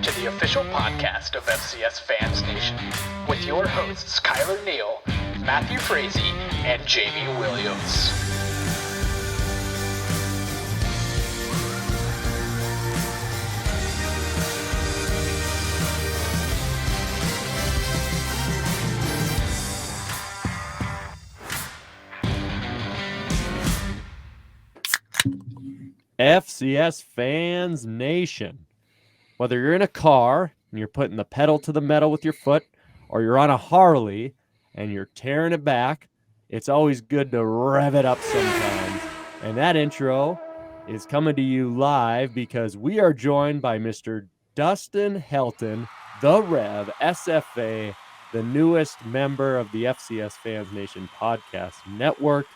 to the official podcast of FCS Fans Nation with your hosts Kyler Neal, Matthew Frazee, and Jamie Williams. FCS Fans Nation. Whether you're in a car and you're putting the pedal to the metal with your foot, or you're on a Harley and you're tearing it back, it's always good to rev it up sometimes. And that intro is coming to you live because we are joined by Mr. Dustin Helton, the Rev, SFA, the newest member of the FCS Fans Nation podcast network.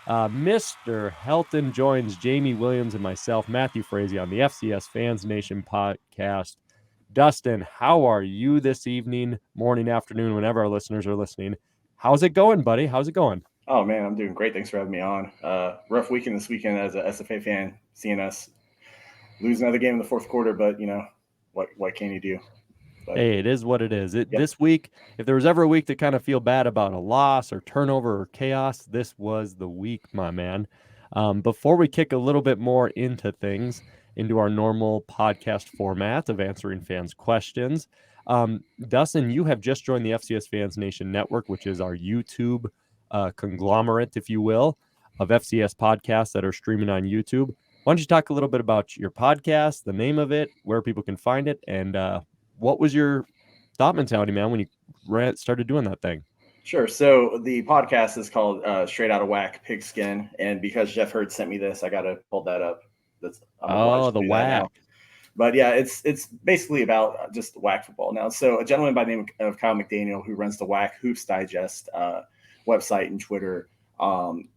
Mr. Helton joins Jamie Williams and myself, Matthew Frazee, on the FCS Fans Nation podcast. Dustin, how are you this evening, morning, afternoon, whenever our listeners are listening? How's it going, buddy? How's it going? Oh, man, I'm doing great. Thanks for having me on. Rough weekend this weekend as a SFA fan, seeing us lose another game in the fourth quarter, but, you know, what can you do? But, hey, it is what it is. This week, if there was ever a week to kind of feel bad about a loss or turnover or chaos, this was the week, my man. Before we kick a little bit more into things, into our normal podcast format of answering fans' questions, Dustin, you have just joined the FCS Fans Nation Network, which is our YouTube conglomerate, if you will, of FCS podcasts that are streaming on YouTube. Why don't you talk a little bit about your podcast, the name of it, where people can find it, and what was your thought mentality, man, when you started doing that thing? Sure. So the podcast is called Straight Out of Whack Pigskin. And because Jeff Hurd sent me this, I got to pull that up. The whack. But yeah, it's basically about just whack football now. So a gentleman by the name of Kyle McDaniel, who runs the Whack Hoops Digest website and Twitter,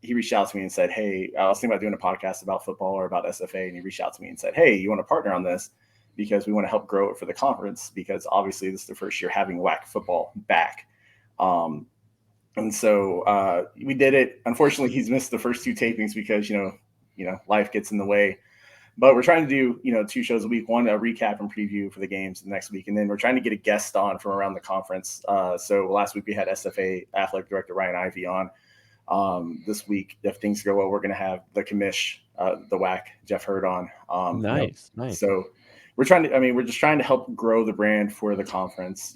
he reached out to me and said, hey, I was thinking about doing a podcast about football or about SFA. And he reached out to me and said, hey, you want to partner on this? Because we want to help grow it for the conference, because obviously this is the first year having whack football back. And so we did it. Unfortunately, he's missed the first two tapings because, you know, life gets in the way. But we're trying to do, 2 shows a week, one a recap and preview for the games the next week. And then we're trying to get a guest on from around the conference. So last week we had SFA Athletic Director Ryan Ivey on. This week, if things go well, we're going to have the commish, the WAC, Jeff Hurd on. Nice. So we're just trying to help grow the brand for the conference.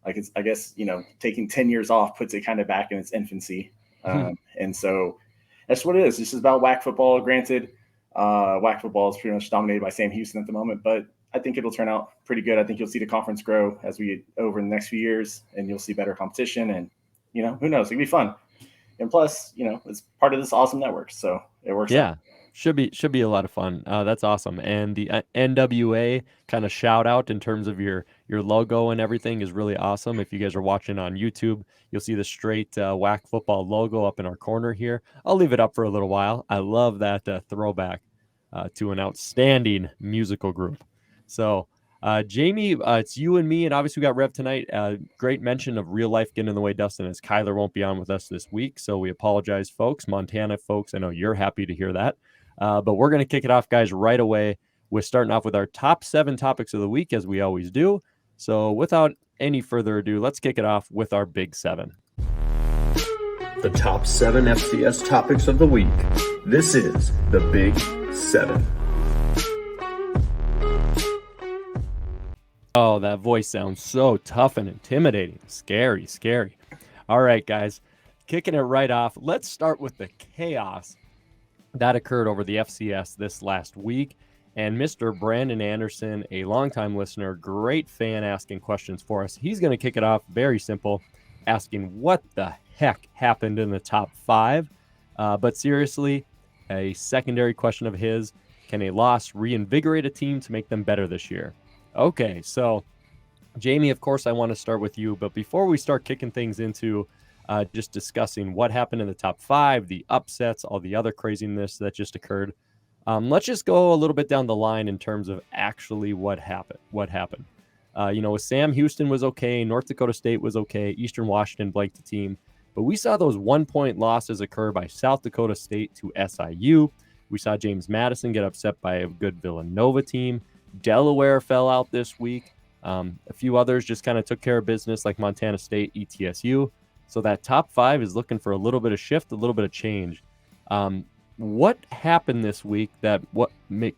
I guess, taking 10 years off puts it kind of back in its infancy. And so that's what it is. This is about WAC football. Granted, WAC football is pretty much dominated by Sam Houston at the moment, but I think it'll turn out pretty good. I think you'll see the conference grow as we get over in the next few years, and you'll see better competition. And, who knows? It'll be fun. And plus, it's part of this awesome network. So it works out. Should be a lot of fun. That's awesome. And the NWA kind of shout out in terms of your logo and everything is really awesome. If you guys are watching on YouTube, you'll see the straight WAC football logo up in our corner here. I'll leave it up for a little while. I love that throwback to an outstanding musical group. So, Jamie, it's you and me, and obviously we got Rev tonight. Great mention of real life getting in the way, Dustin, as Kyler won't be on with us this week. So we apologize, folks. Montana folks, I know you're happy to hear that. But we're going to kick it off, guys, right away with starting off with our top 7 topics of the week, as we always do. So without any further ado, let's kick it off with our Big 7. The top 7 FCS topics of the week. This is the Big 7. Oh, that voice sounds so tough and intimidating. Scary. All right, guys, kicking it right off. Let's start with the chaos that occurred over the FCS this last week. And Mr. Brandon Anderson, a longtime listener, great fan, asking questions for us. He's going to kick it off very simple, asking what the heck happened in the top 5. But seriously, a secondary question of his, can a loss reinvigorate a team to make them better this year? Okay, so Jamie, of course, I want to start with you. But before we start kicking things into just discussing what happened in the top 5, the upsets, all the other craziness that just occurred, let's just go a little bit down the line in terms of actually what happened. With Sam Houston was okay, North Dakota State was okay, Eastern Washington blanked the team, but we saw those 1-point losses occur by South Dakota State to SIU. We saw James Madison get upset by a good Villanova team. Delaware fell out this week. A few others just kind of took care of business, like Montana State, ETSU. So that top 5 is looking for a little bit of shift, a little bit of change. What happened this week that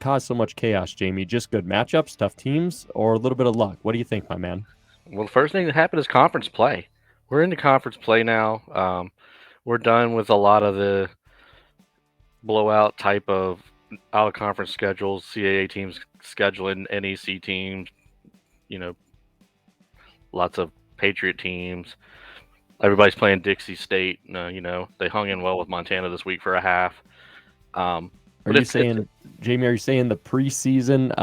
caused so much chaos, Jamie? Just good matchups, tough teams, or a little bit of luck? What do you think, my man? Well, the first thing that happened is conference play. We're into conference play now. We're done with a lot of the blowout type of out-of-conference schedules, CAA teams scheduling NEC teams, lots of Patriot teams. Everybody's playing Dixie State. They hung in well with Montana this week for a half. Are you saying, Jamie, are you saying the preseason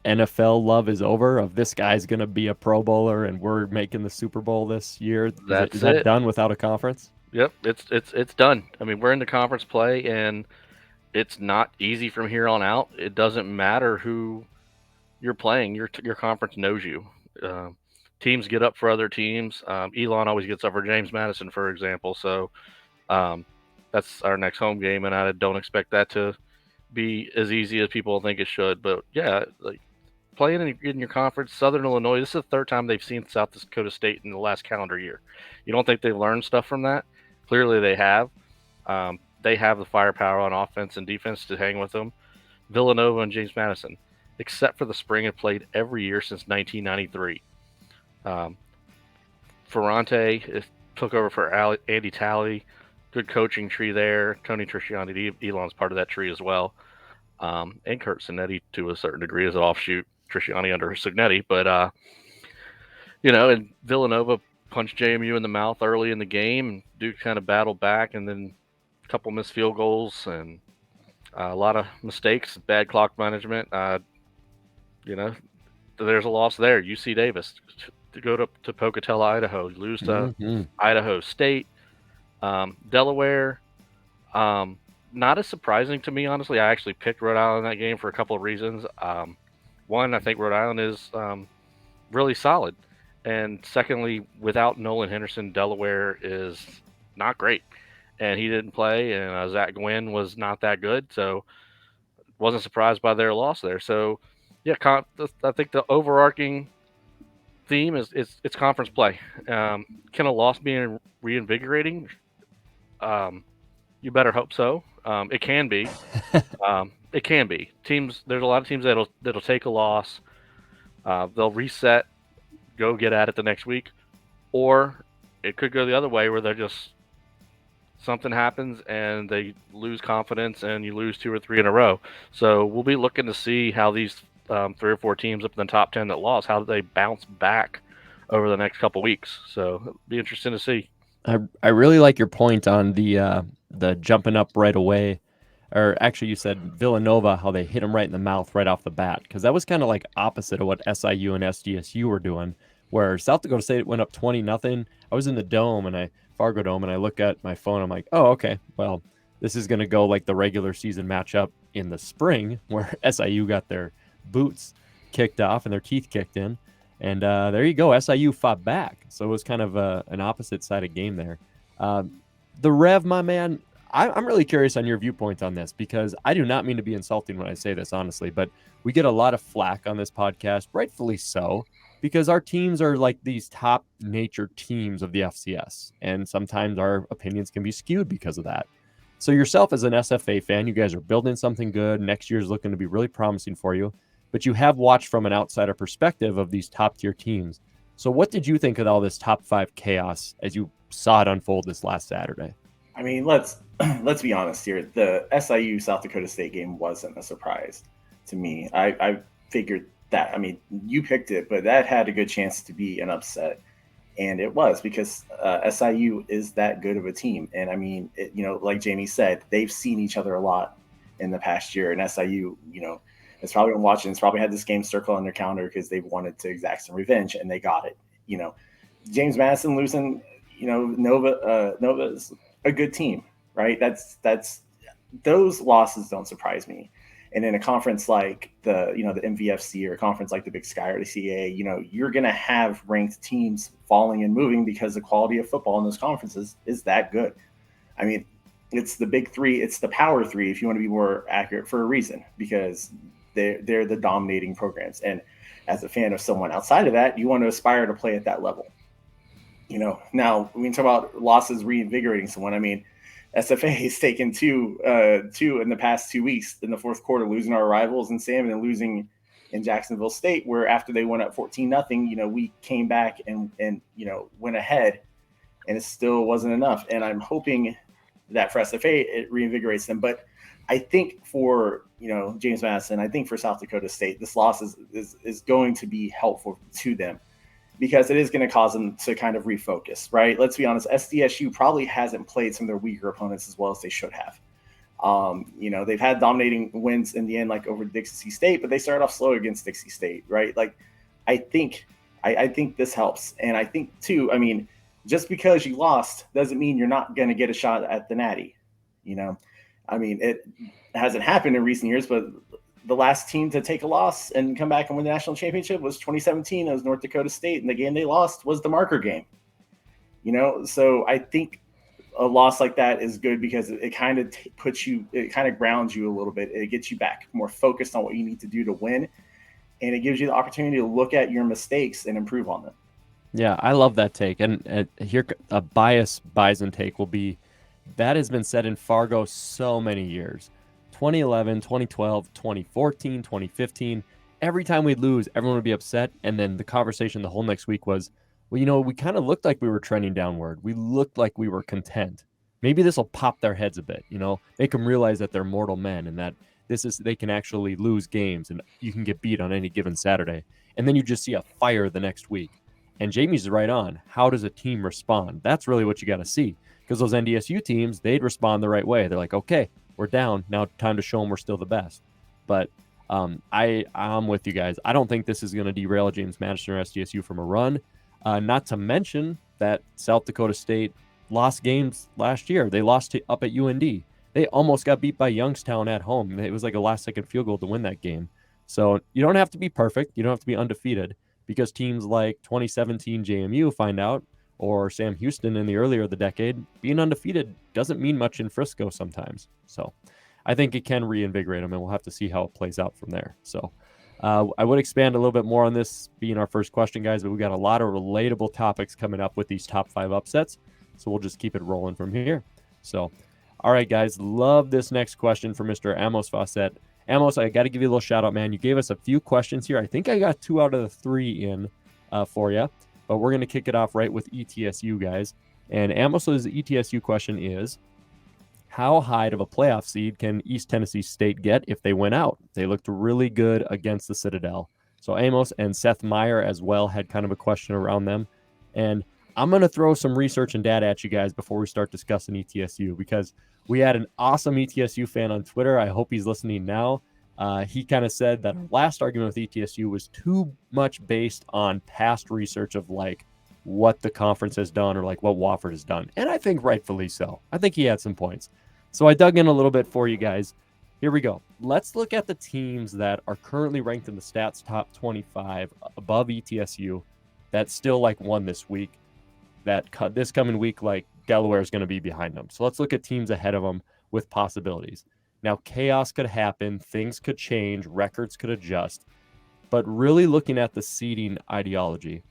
NFL love is over, of this guy's going to be a Pro Bowler and we're making the Super Bowl this year? Is that done without a conference? Yep, it's done. I mean, we're into conference play, and it's not easy from here on out. It doesn't matter who you're playing. Your conference knows you. Teams get up for other teams. Elon always gets up for James Madison, for example. So that's our next home game, and I don't expect that to be as easy as people think it should. But yeah, like playing in your conference, Southern Illinois, this is the third time they've seen South Dakota State in the last calendar year. You don't think they've learned stuff from that? Clearly they have. They have the firepower on offense and defense to hang with them. Villanova and James Madison, except for the spring, have played every year since 1993. Ferrante took over for Andy Talley. Good coaching tree there. Tony Trisciani, Elon's part of that tree as well. And Kurt Signetti to a certain degree as an offshoot. Trisciani under Signetti. But, and Villanova punched JMU in the mouth early in the game. And Duke kind of battled back, and then a couple missed field goals and a lot of mistakes, bad clock management. There's a loss there. UC Davis to go to Pocatello, Idaho, lose to Idaho State. Delaware, not as surprising to me, honestly. I actually picked Rhode Island in that game for a couple of reasons. One, I think Rhode Island is really solid. And secondly, without Nolan Henderson, Delaware is not great. And he didn't play, and Zach Gwynn was not that good. So wasn't surprised by their loss there. So, yeah, I think the overarching theme is it's conference play. Can a loss be reinvigorating? You better hope so. It can be. It can be. There's a lot of teams that'll take a loss. They'll reset, go get at it the next week, or it could go the other way where they're just something happens and they lose confidence and you lose 2 or 3 in a row. So we'll be looking to see how these 3 or 4 teams up in the top 10 that lost, how do they bounce back over the next couple weeks. So it'll be interesting to see. I really like your point on the jumping up right away. Or actually, you said Villanova, how they hit them right in the mouth right off the bat, because that was kind of like opposite of what SIU and SDSU were doing, where South Dakota State went up 20-0. I was in the Fargo Dome, and I look at my phone. I'm like, oh, okay, well, this is going to go like the regular season matchup in the spring, where SIU got their boots kicked off and their teeth kicked in. And there you go. SIU fought back. So it was kind of an opposite sided game there. The Rev, my man, I'm really curious on your viewpoint on this, because I do not mean to be insulting when I say this, honestly, but we get a lot of flack on this podcast, rightfully so, because our teams are like these top nature teams of the FCS. And sometimes our opinions can be skewed because of that. So yourself as an SFA fan, you guys are building something good. Next year is looking to be really promising for you. But you have watched from an outsider perspective of these top tier teams. So what did you think of all this top 5 chaos as you saw it unfold this last Saturday? I mean, let's be honest here. The SIU South Dakota State game wasn't a surprise to me. I figured that. I mean, you picked it, but that had a good chance to be an upset. And it was, because SIU is that good of a team. And I mean, like Jamie said, they've seen each other a lot in the past year. And SIU, it's probably been watching. It's probably had this game circle on their calendar because they've wanted to exact some revenge, and they got it. James Madison losing, Nova is a good team, right? That's those losses don't surprise me. And in a conference like the MVFC, or a conference like the Big Sky or the CAA, you're going to have ranked teams falling and moving because the quality of football in those conferences is that good. I mean, it's the big 3. It's the power 3, if you want to be more accurate, for a reason, because they're the dominating programs. And as a fan of someone outside of that, you want to aspire to play at that level. Now when we talk about losses reinvigorating someone, I mean, SFA has taken two in the past 2 weeks in the fourth quarter, losing our rivals in Salmon and losing in Jacksonville State, where after they went up 14-0, we came back and went ahead, and it still wasn't enough. And I'm hoping that for SFA, it reinvigorates them. But I think for, James Madison, I think for South Dakota State, this loss is going to be helpful to them, because it is going to cause them to kind of refocus, right? Let's be honest, SDSU probably hasn't played some of their weaker opponents as well as they should have. They've had dominating wins in the end, like over Dixie State, but they started off slow against Dixie State, right? Like, I think this helps. And I think too, I mean, just because you lost doesn't mean you're not going to get a shot at the Natty. I mean, it hasn't happened in recent years, but the last team to take a loss and come back and win the national championship was 2017. It was North Dakota State, and the game they lost was the marker game. So I think a loss like that is good, because it kind of it kind of grounds you a little bit. It gets you back more focused on what you need to do to win, and it gives you the opportunity to look at your mistakes and improve on them. Yeah, I love that take. And here, a biased Bison take will be, that has been said in Fargo so many years. 2011, 2012, 2014, 2015. Every time we'd lose, everyone would be upset. And then the conversation the whole next week was, well, we kind of looked like we were trending downward. We looked like we were content. Maybe this will pop their heads a bit, make them realize that they're mortal men and that they can actually lose games and you can get beat on any given Saturday. And then you just see a fire the next week. And Jamie's right on. How does a team respond? That's really what you got to see, because those NDSU teams, they'd respond the right way. They're like, okay, we're down. Now time to show them we're still the best. But I'm with you guys. I don't think this is going to derail James Madison or SDSU from a run. Not to mention that South Dakota State lost games last year. They lost up at UND. They almost got beat by Youngstown at home. It was like a last-second field goal to win that game. So you don't have to be perfect. You don't have to be undefeated, because teams like 2017 JMU find out, or Sam Houston in the earlier of the decade, being undefeated doesn't mean much in Frisco sometimes. So I think it can reinvigorate them, and we'll have to see how it plays out from there. So I would expand a little bit more on this being our first question, guys, but we've got a lot of relatable topics coming up with these top 5 upsets. So we'll just keep it rolling from here. So, all right, guys, love this next question from Mr. Amos Fawcett. Amos, I got to give you a little shout out, man. You gave us a few questions here. I think I got 2 out of the 3 in for you, but we're going to kick it off right with ETSU, guys. And Amos's ETSU question is, how high of a playoff seed can East Tennessee State get if they win out? They looked really good against the Citadel. So Amos and Seth Meyer as well had kind of a question around them. And I'm going to throw some research and data at you guys before we start discussing ETSU, because we had an awesome ETSU fan on Twitter. I hope he's listening now. He kind of said that our last argument with ETSU was too much based on past research of like what the conference has done or like what Wofford has done. And I think rightfully so. I think he had some points. So I dug in a little bit for you guys. Here we go. Let's look at the teams that are currently ranked in the stats top 25 above ETSU that still like won this week. That this coming week, like Delaware is going to be behind them. So let's look at teams ahead of them with possibilities. Now, chaos could happen. Things could change. Records could adjust. But really looking at the seeding ideology,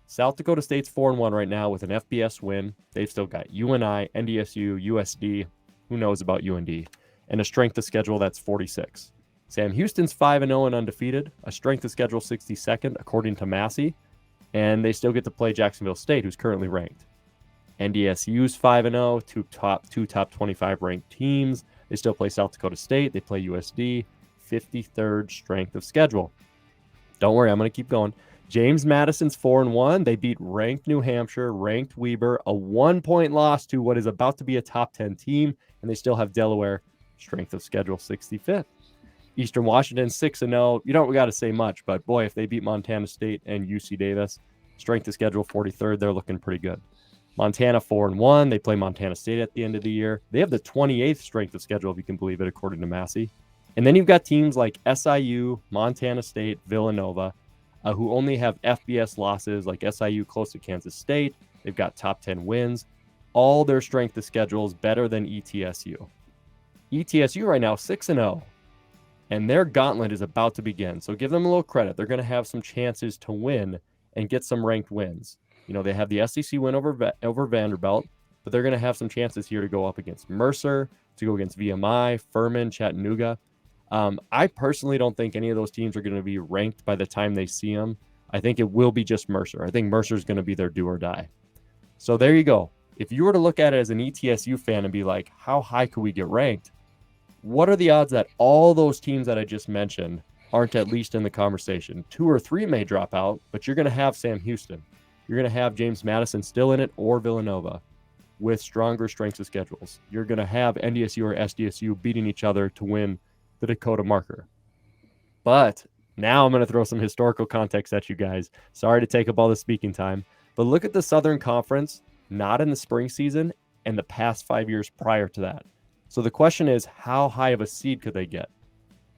South Dakota State's 4-1 right now with an FBS win. They've still got UNI, NDSU, USD. Who knows about UND? And a strength of schedule that's 46. Sam Houston's 5-0 and undefeated. A strength of schedule 62nd, according to Massey. And they still get to play Jacksonville State, who's currently ranked. NDSU's 5-0, two top 25 ranked teams. They still play South Dakota State. They play USD, 53rd strength of schedule. Don't worry, I'm going to keep going. James Madison's 4-1. They beat ranked New Hampshire, ranked Weber, a 1-point loss to what is about to be a top 10 team, and they still have Delaware, strength of schedule 65th. Eastern Washington 6-0. You don't got to say much, but boy, if they beat Montana State and UC Davis, strength of schedule 43rd, they're looking pretty good. Montana 4-1. They play Montana State at the end of the year. They have the 28th strength of schedule, if you can believe it, according to Massey. And then you've got teams like SIU, Montana State, Villanova, who only have FBS losses, like SIU close to Kansas State. They've got top 10 wins. All their strength of schedule is better than ETSU. ETSU right now 6-0. and their gauntlet is about to begin. So give them a little credit. They're going to have some chances to win and get some ranked wins. You know, they have the SEC win over Vanderbilt, but they're going to have some chances here to go up against Mercer, to go against VMI, Furman, Chattanooga. I personally don't think any of those teams are going to be ranked by the time they see them. I think it will be just Mercer. I think Mercer is going to be their do or die. So there you go. If you were to look at it as an ETSU fan and be like, how high could we get ranked? What are the odds that all those teams that I just mentioned aren't at least in the conversation? 2 or 3 may drop out, but you're going to have Sam Houston. You're going to have James Madison still in it, or Villanova with stronger strengths of schedules. You're going to have NDSU or SDSU beating each other to win the Dakota marker. But now I'm going to throw some historical context at you guys. Sorry to take up all the speaking time, but look at the Southern Conference, not in the spring season, and the past 5 years prior to that. So the question is, how high of a seed could they get?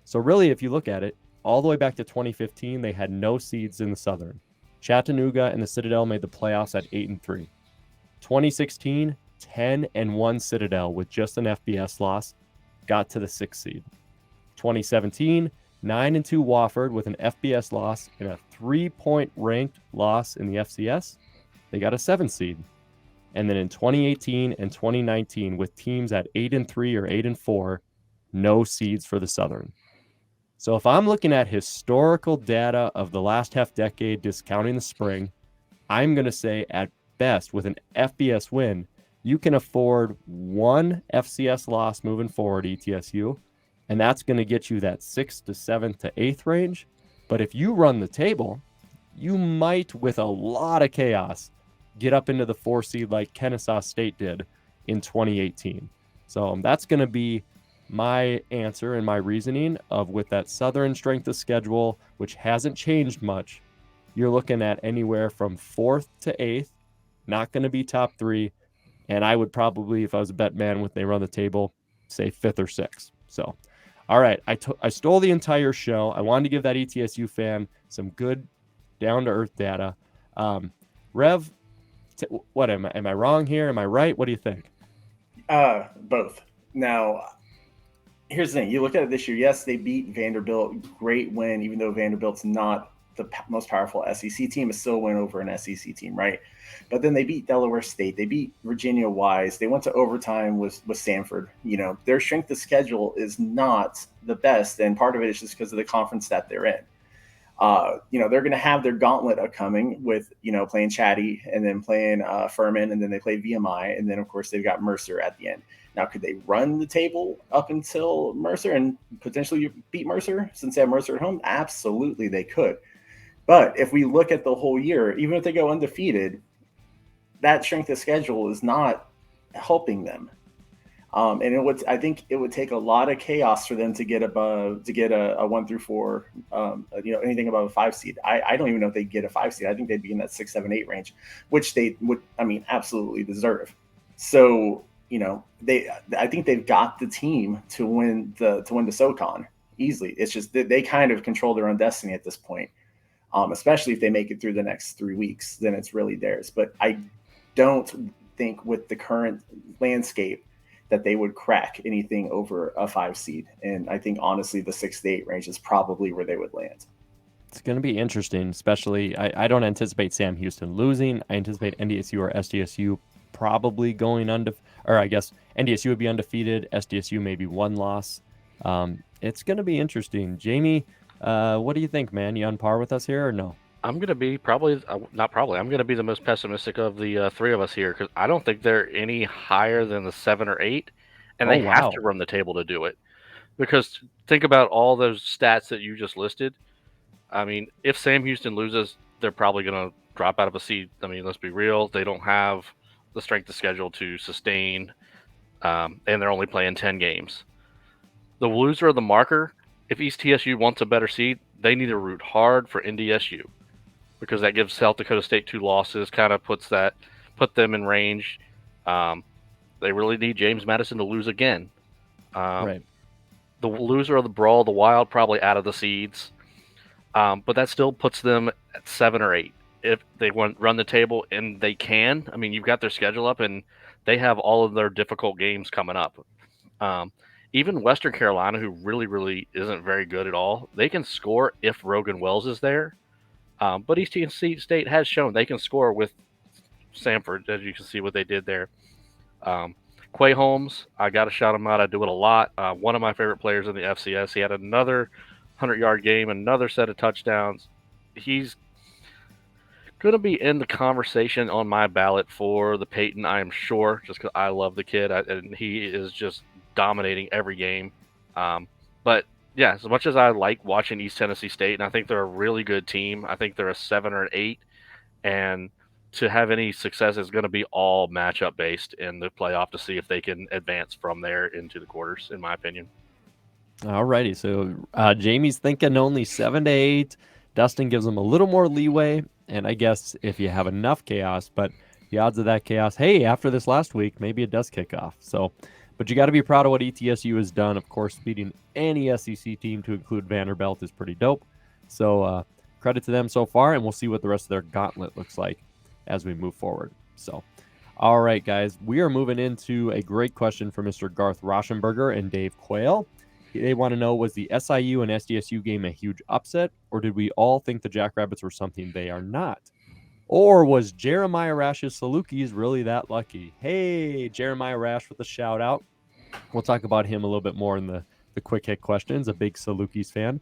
So really, if you look at it, all the way back to 2015, they had no seeds in the Southern. Chattanooga and the Citadel made the playoffs at 8-3. 2016, 10-1 Citadel with just an FBS loss got to the 6th seed. 2017, 9-2 Wofford with an FBS loss and a 3-point ranked loss in the FCS. They got a 7th seed. And then in 2018 and 2019, with teams at 8-3 or 8-4, no seeds for the Southern. So if I'm looking at historical data of the last half decade, discounting the spring, I'm going to say at best, with an FBS win, you can afford 1 FCS loss moving forward, ETSU, and that's going to get you that 6th to 7th to 8th range. But if you run the table, you might, with a lot of chaos, get up into the 4 seed like Kennesaw State did in 2018. So that's going to be my answer and my reasoning of, with that Southern strength of schedule, which hasn't changed much, you're looking at anywhere from 4th to 8th, not going to be top 3. And I would probably, if I was a bet man, when they run the table, say 5th or 6th. So, all right, I stole the entire show. I wanted to give that ETSU fan some good down-to-earth data. Rev, what am I wrong here? Am I right? What do you think? Both. Now, here's the thing. You look at it this year. Yes, they beat Vanderbilt. Great win, even though Vanderbilt's not the most powerful SEC team. It still went over an SEC team, right? But then they beat Delaware State. They beat Virginia Wise. They went to overtime with Stanford. You know, their strength of schedule is not the best, and part of it is just because of the conference that they're in. You know, they're going to have their gauntlet coming with, you know, playing Chatty and then playing Furman, and then they play VMI, and then, of course, they've got Mercer at the end. Now, could they run the table up until Mercer and potentially beat Mercer since they have Mercer at home? Absolutely, they could. But if we look at the whole year, even if they go undefeated, that strength of schedule is not helping them. And I think it would take a lot of chaos for them to get a 1 through 4, you know, anything above a 5 seed. I don't even know if they'd get a 5 seed. I think they'd be in that 6, 7, 8 range, which they would, absolutely deserve. So, you know, I think they've got the team to win the SoCon easily. It's just that they kind of control their own destiny at this point. Especially if they make it through the next 3 weeks, then it's really theirs. But I don't think with the current landscape that they would crack anything over a 5 seed. And I think, honestly, the 6 to 8 range is probably where they would land. It's going to be interesting, especially I don't anticipate Sam Houston losing. I anticipate NDSU or SDSU probably going or I guess NDSU would be undefeated. SDSU maybe 1 loss. It's going to be interesting. Jamie, what do you think, man? You on par with us here or no? I'm going to be I'm going to be the most pessimistic of the 3 of us here, because I don't think they're any higher than the 7 or 8, and they have to run the table to do it. Because think about all those stats that you just listed. I mean, if Sam Houston loses, they're probably going to drop out of a seed. I mean, let's be real. They don't have the strength of schedule to sustain, and they're only playing 10 games. The loser of the marker, if East TSU wants a better seed, they need to root hard for NDSU, because that gives South Dakota State 2 losses, kind of put them in range. They really need James Madison to lose again. Right. The loser of the Brawl, the Wild, probably out of the seeds. But that still puts them at 7 or 8. If they run the table, and they can. I mean, you've got their schedule up, and they have all of their difficult games coming up. even Western Carolina, who really, really isn't very good at all, they can score if Rogan Wells is there. But East Tennessee State has shown they can score with Samford, as you can see what they did there. Quay Holmes, I got to shout him out. I do it a lot. One of my favorite players in the FCS. He had another 100-yard game, another set of touchdowns. He's going to be in the conversation on my ballot for the Peyton, I am sure, just because I love the kid. And he is just dominating every game. But yeah, as much as I like watching East Tennessee State, and I think they're a really good team, I think they're a 7 or an 8, and to have any success is going to be all matchup based in the playoff to see if they can advance from there into the quarters, in my opinion. All righty. So Jamie's thinking only 7 to 8. Dustin gives him a little more leeway, and I guess if you have enough chaos, but the odds of that chaos, hey, after this last week, maybe it does kick off. So, but you got to be proud of what ETSU has done. Of course, beating any SEC team to include Vanderbilt is pretty dope. So credit to them so far, and we'll see what the rest of their gauntlet looks like as we move forward. So, all right, guys, we are moving into a great question from Mr. Garth Rauschenberger and Dave Quayle. They want to know, was the SIU and SDSU game a huge upset, or did we all think the Jackrabbits were something they are not? Or was Jeremiah Rash's Salukis really that lucky? Hey, Jeremiah Rash with a shout out. We'll talk about him a little bit more in the quick hit questions, a big Salukis fan.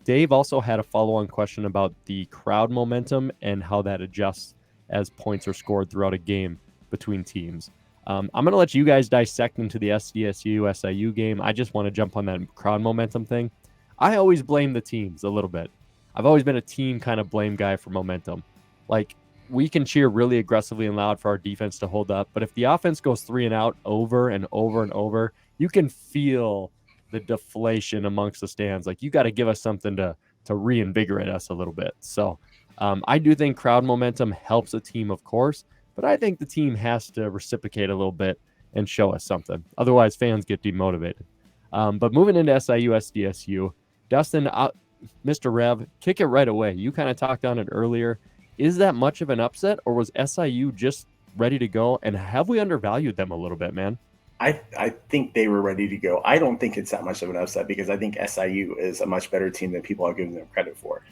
Dave also had a follow-on question about the crowd momentum and how that adjusts as points are scored throughout a game between teams. I'm going to let you guys dissect into the SDSU SIU game. I just want to jump on that crowd momentum thing. I always blame the teams a little bit. I've always been a team kind of blame guy for momentum. Like, we can cheer really aggressively and loud for our defense to hold up, but if the offense goes 3 and out over and over and over, you can feel the deflation amongst the stands. Like, you got to give us something to reinvigorate us a little bit. So I do think crowd momentum helps a team, of course, but I think the team has to reciprocate a little bit and show us something. Otherwise, fans get demotivated. But moving into SIU, SDSU, Dustin, Mr. Rev, kick it right away. You kind of talked on it earlier. Is that much of an upset, or was SIU just ready to go? And have we undervalued them a little bit, man? I think they were ready to go. I don't think it's that much of an upset because I think SIU is a much better team than people are giving them credit for.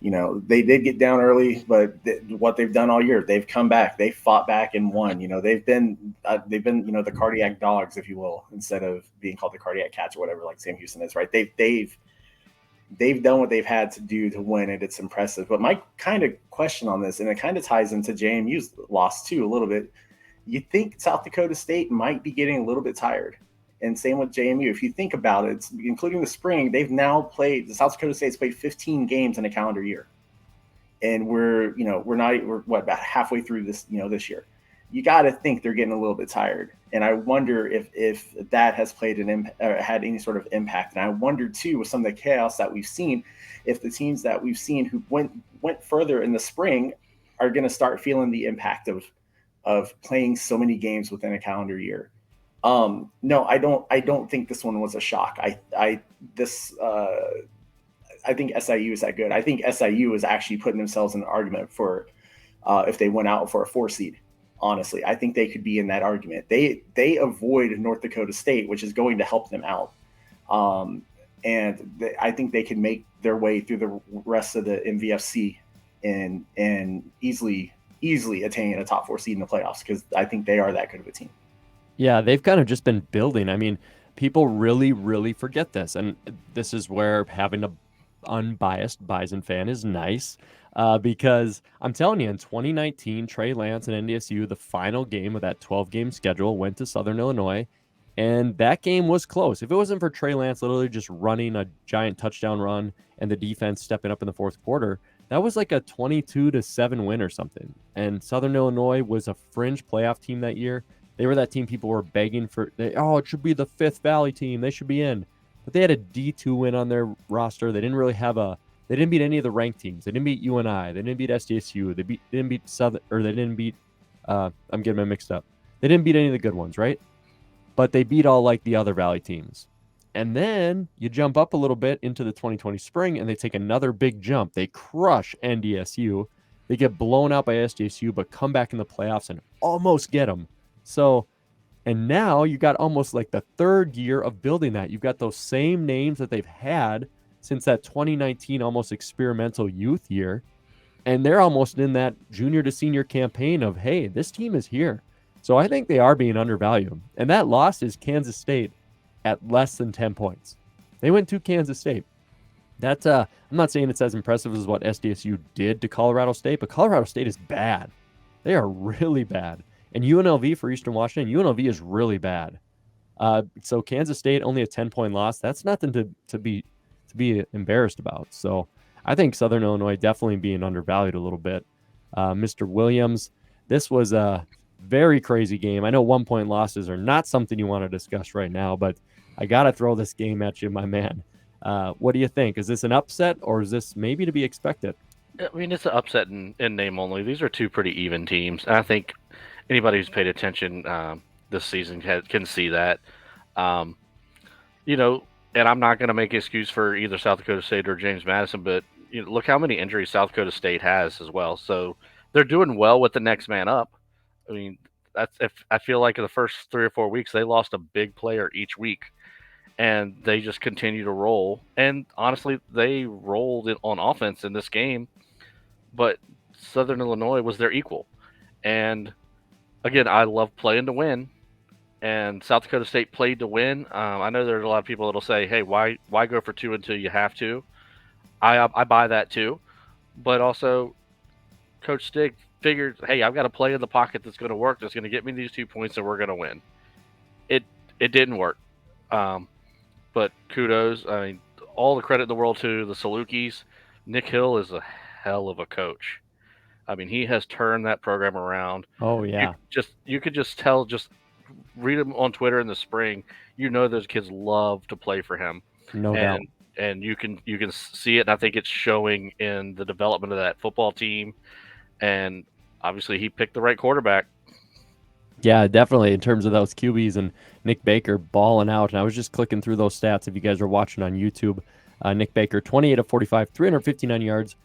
You know, they did get down early, but what they've done all year, they've come back, they fought back and won. You know, they've been the cardiac dogs, if you will, instead of being called the cardiac cats or whatever, like Sam Houston is, right? They've done what they've had to do to win, and it's impressive. But my kind of question on this, and it kind of ties into JMU's loss too a little bit. You think South Dakota State might be getting a little bit tired, and same with JMU. If you think about it, including the spring, the South Dakota State's played 15 games in a calendar year, and we're about halfway through this year. You got to think they're getting a little bit tired, and I wonder if that has played had any sort of impact. And I wonder too, with some of the chaos that we've seen, if the teams that we've seen who went further in the spring are going to start feeling the impact of playing so many games within a calendar year. No, I don't think this one was a shock. I think SIU is that good. I think SIU is actually putting themselves in an argument for if they went out for a 4 seed. Honestly, I think they could be in that argument. They avoid North Dakota State, which is going to help them out. I think they can make their way through the rest of the MVFC and easily attain a top 4 seed in the playoffs, because I think they are that good of a team. Yeah, they've kind of just been building. I mean, people really, really forget this. And this is where having an unbiased Bison fan is nice, because I'm telling you, in 2019, Trey Lance and NDSU, the final game of that 12-game schedule, went to Southern Illinois, and that game was close. If it wasn't for Trey Lance literally just running a giant touchdown run and the defense stepping up in the fourth quarter, that was like a 22-7 win or something. And Southern Illinois was a fringe playoff team that year. They were that team people were begging for. It should be the Fifth Valley team. They should be in. But they had a D2 win on their roster. They didn't really have they didn't beat any of the ranked teams. They didn't beat UNI. They didn't beat SDSU. They didn't beat Southern, or they didn't beat, I'm getting them mixed up. They didn't beat any of the good ones, right? But they beat all like the other Valley teams. And then you jump up a little bit into the 2020 spring, and they take another big jump. They crush NDSU. They get blown out by SDSU, but come back in the playoffs and almost get them. So And now you got almost like the third year of building that. You've got those same names that they've had since that 2019 almost experimental youth year. And they're almost in that junior to senior campaign of, hey, this team is here. So I think they are being undervalued. And that loss is Kansas State at less than 10 points. They went to Kansas State. That's I'm not saying it's as impressive as what SDSU did to Colorado State, but Colorado State is bad. They are really bad. And UNLV for Eastern Washington, UNLV is really bad. So Kansas State only a 10-point loss. That's nothing to be embarrassed about. So I think Southern Illinois definitely being undervalued a little bit. Mr. Williams, this was a very crazy game. I know 1-point losses are not something you want to discuss right now, but I got to throw this game at you, my man. What do you think? Is this an upset, or is this maybe to be expected? I mean, it's an upset in name only. These are two pretty even teams. I think anybody who's paid attention this season can see that. And I'm not going to make an excuse for either South Dakota State or James Madison, but look how many injuries South Dakota State has as well. So they're doing well with the next man up. I mean, I feel like in the first 3 or 4 weeks, they lost a big player each week, and they just continue to roll. And honestly, they rolled it on offense in this game, but Southern Illinois was their equal. And again, I love playing to win, and South Dakota State played to win. I know there's a lot of people that'll say, hey, why go for 2 until you have to? I buy that too. But also, Coach Stig figured, hey, I've got a play in the pocket that's going to work, that's going to get me these 2 points, and we're going to win. It didn't work. But kudos. I mean, all the credit in the world to the Salukis. Nick Hill is a hell of a coach. I mean, he has turned that program around. Oh, yeah. You could just tell, just read him on Twitter in the spring. Those kids love to play for him. No doubt. And you can see it, and I think it's showing in the development of that football team. And obviously, he picked the right quarterback. Yeah, definitely. In terms of those QBs and Nick Baker balling out, and I was just clicking through those stats. If you guys are watching on YouTube, Nick Baker, 28 of 45, 359 yards,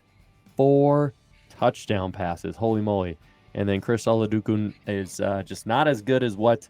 4 touchdown passes. Holy moly! And then Chris Oladokun is just not as good as what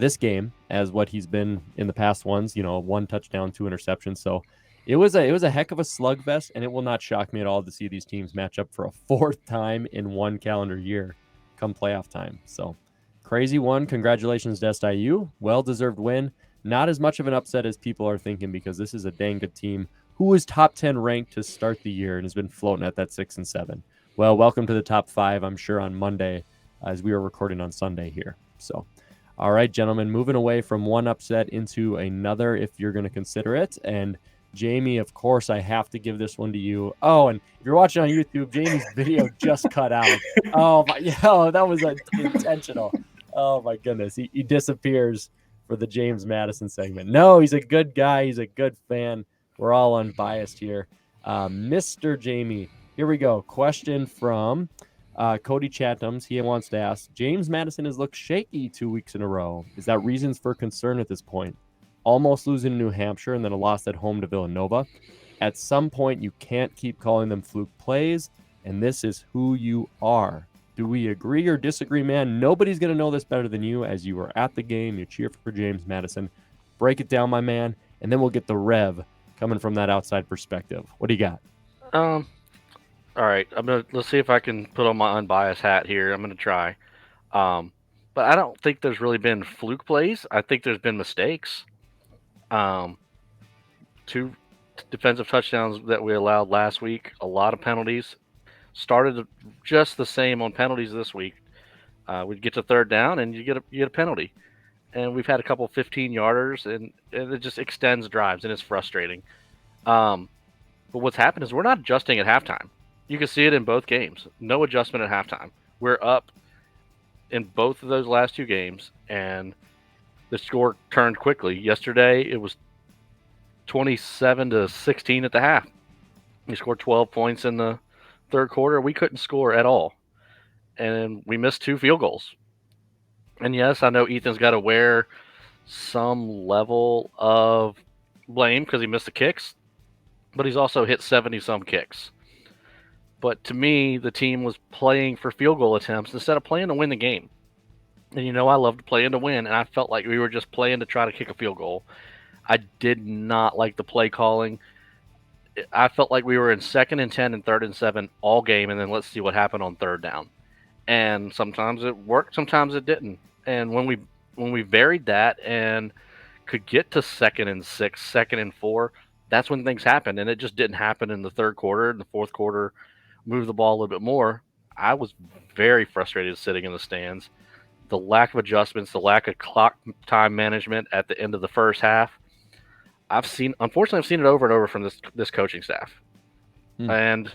this game as what he's been in the past ones. 1 touchdown, 2 interceptions. So it was a heck of a slugfest, and it will not shock me at all to see these teams match up for a 4th time in 1 calendar year come playoff time. So crazy one. Congratulations to SIU. Well-deserved win. Not as much of an upset as people are thinking, because this is a dang good team who was top 10 ranked to start the year and has been floating at that 6 and 7. Well, welcome to the top 5, I'm sure, on Monday as we are recording on Sunday here. So, all right, gentlemen, moving away from one upset into another, if you're going to consider it. And Jamie, of course, I have to give this one to you. Oh, and if you're watching on YouTube, Jamie's video just cut out. Oh, that was intentional. Oh, my goodness. He disappears for the James Madison segment. No, he's a good guy. He's a good fan. We're all unbiased here. Mr. Jamie, here we go. Question from Cody Chatham's. He wants to ask, James Madison has looked shaky 2 weeks in a row. Is that reasons for concern at this point? Almost losing to New Hampshire and then a loss at home to Villanova. At some point, you can't keep calling them fluke plays, and this is who you are. Do we agree or disagree, man? Nobody's going to know this better than you, as you were at the game. You cheer for James Madison. Break it down, my man, and then we'll get the rev coming from that outside perspective. What do you got? All right. Let's see if I can put on my unbiased hat here. I'm gonna try. But I don't think there's really been fluke plays. I think there's been mistakes. 2 defensive touchdowns that we allowed last week. A lot of penalties. Started just the same on penalties this week. We'd get to 3rd down and you get a penalty. And we've had a couple 15-yarders, and it just extends drives, and it's frustrating. But what's happened is we're not adjusting at halftime. You can see it in both games. No adjustment at halftime. We're up in both of those last 2 games, and the score turned quickly. Yesterday, it was 27-16 at the half. We scored 12 points in the 3rd quarter. We couldn't score at all, and we missed 2 field goals. And yes, I know Ethan's got to wear some level of blame because he missed the kicks, but he's also hit 70-some kicks. But to me, the team was playing for field goal attempts instead of playing to win the game. And I loved playing to win, and I felt like we were just playing to try to kick a field goal. I did not like the play calling. I felt like we were in 2nd and 10 and 3rd and 7 all game, and then let's see what happened on 3rd down. And sometimes it worked, sometimes it didn't. And when we varied that and could get to 2nd and 6, 2nd and 4, that's when things happened. And it just didn't happen in the 3rd quarter. In the 4th quarter, moved the ball a little bit more. I was very frustrated sitting in the stands. The lack of adjustments, the lack of clock time management at the end of the first half. Unfortunately, I've seen it over and over from this coaching staff. And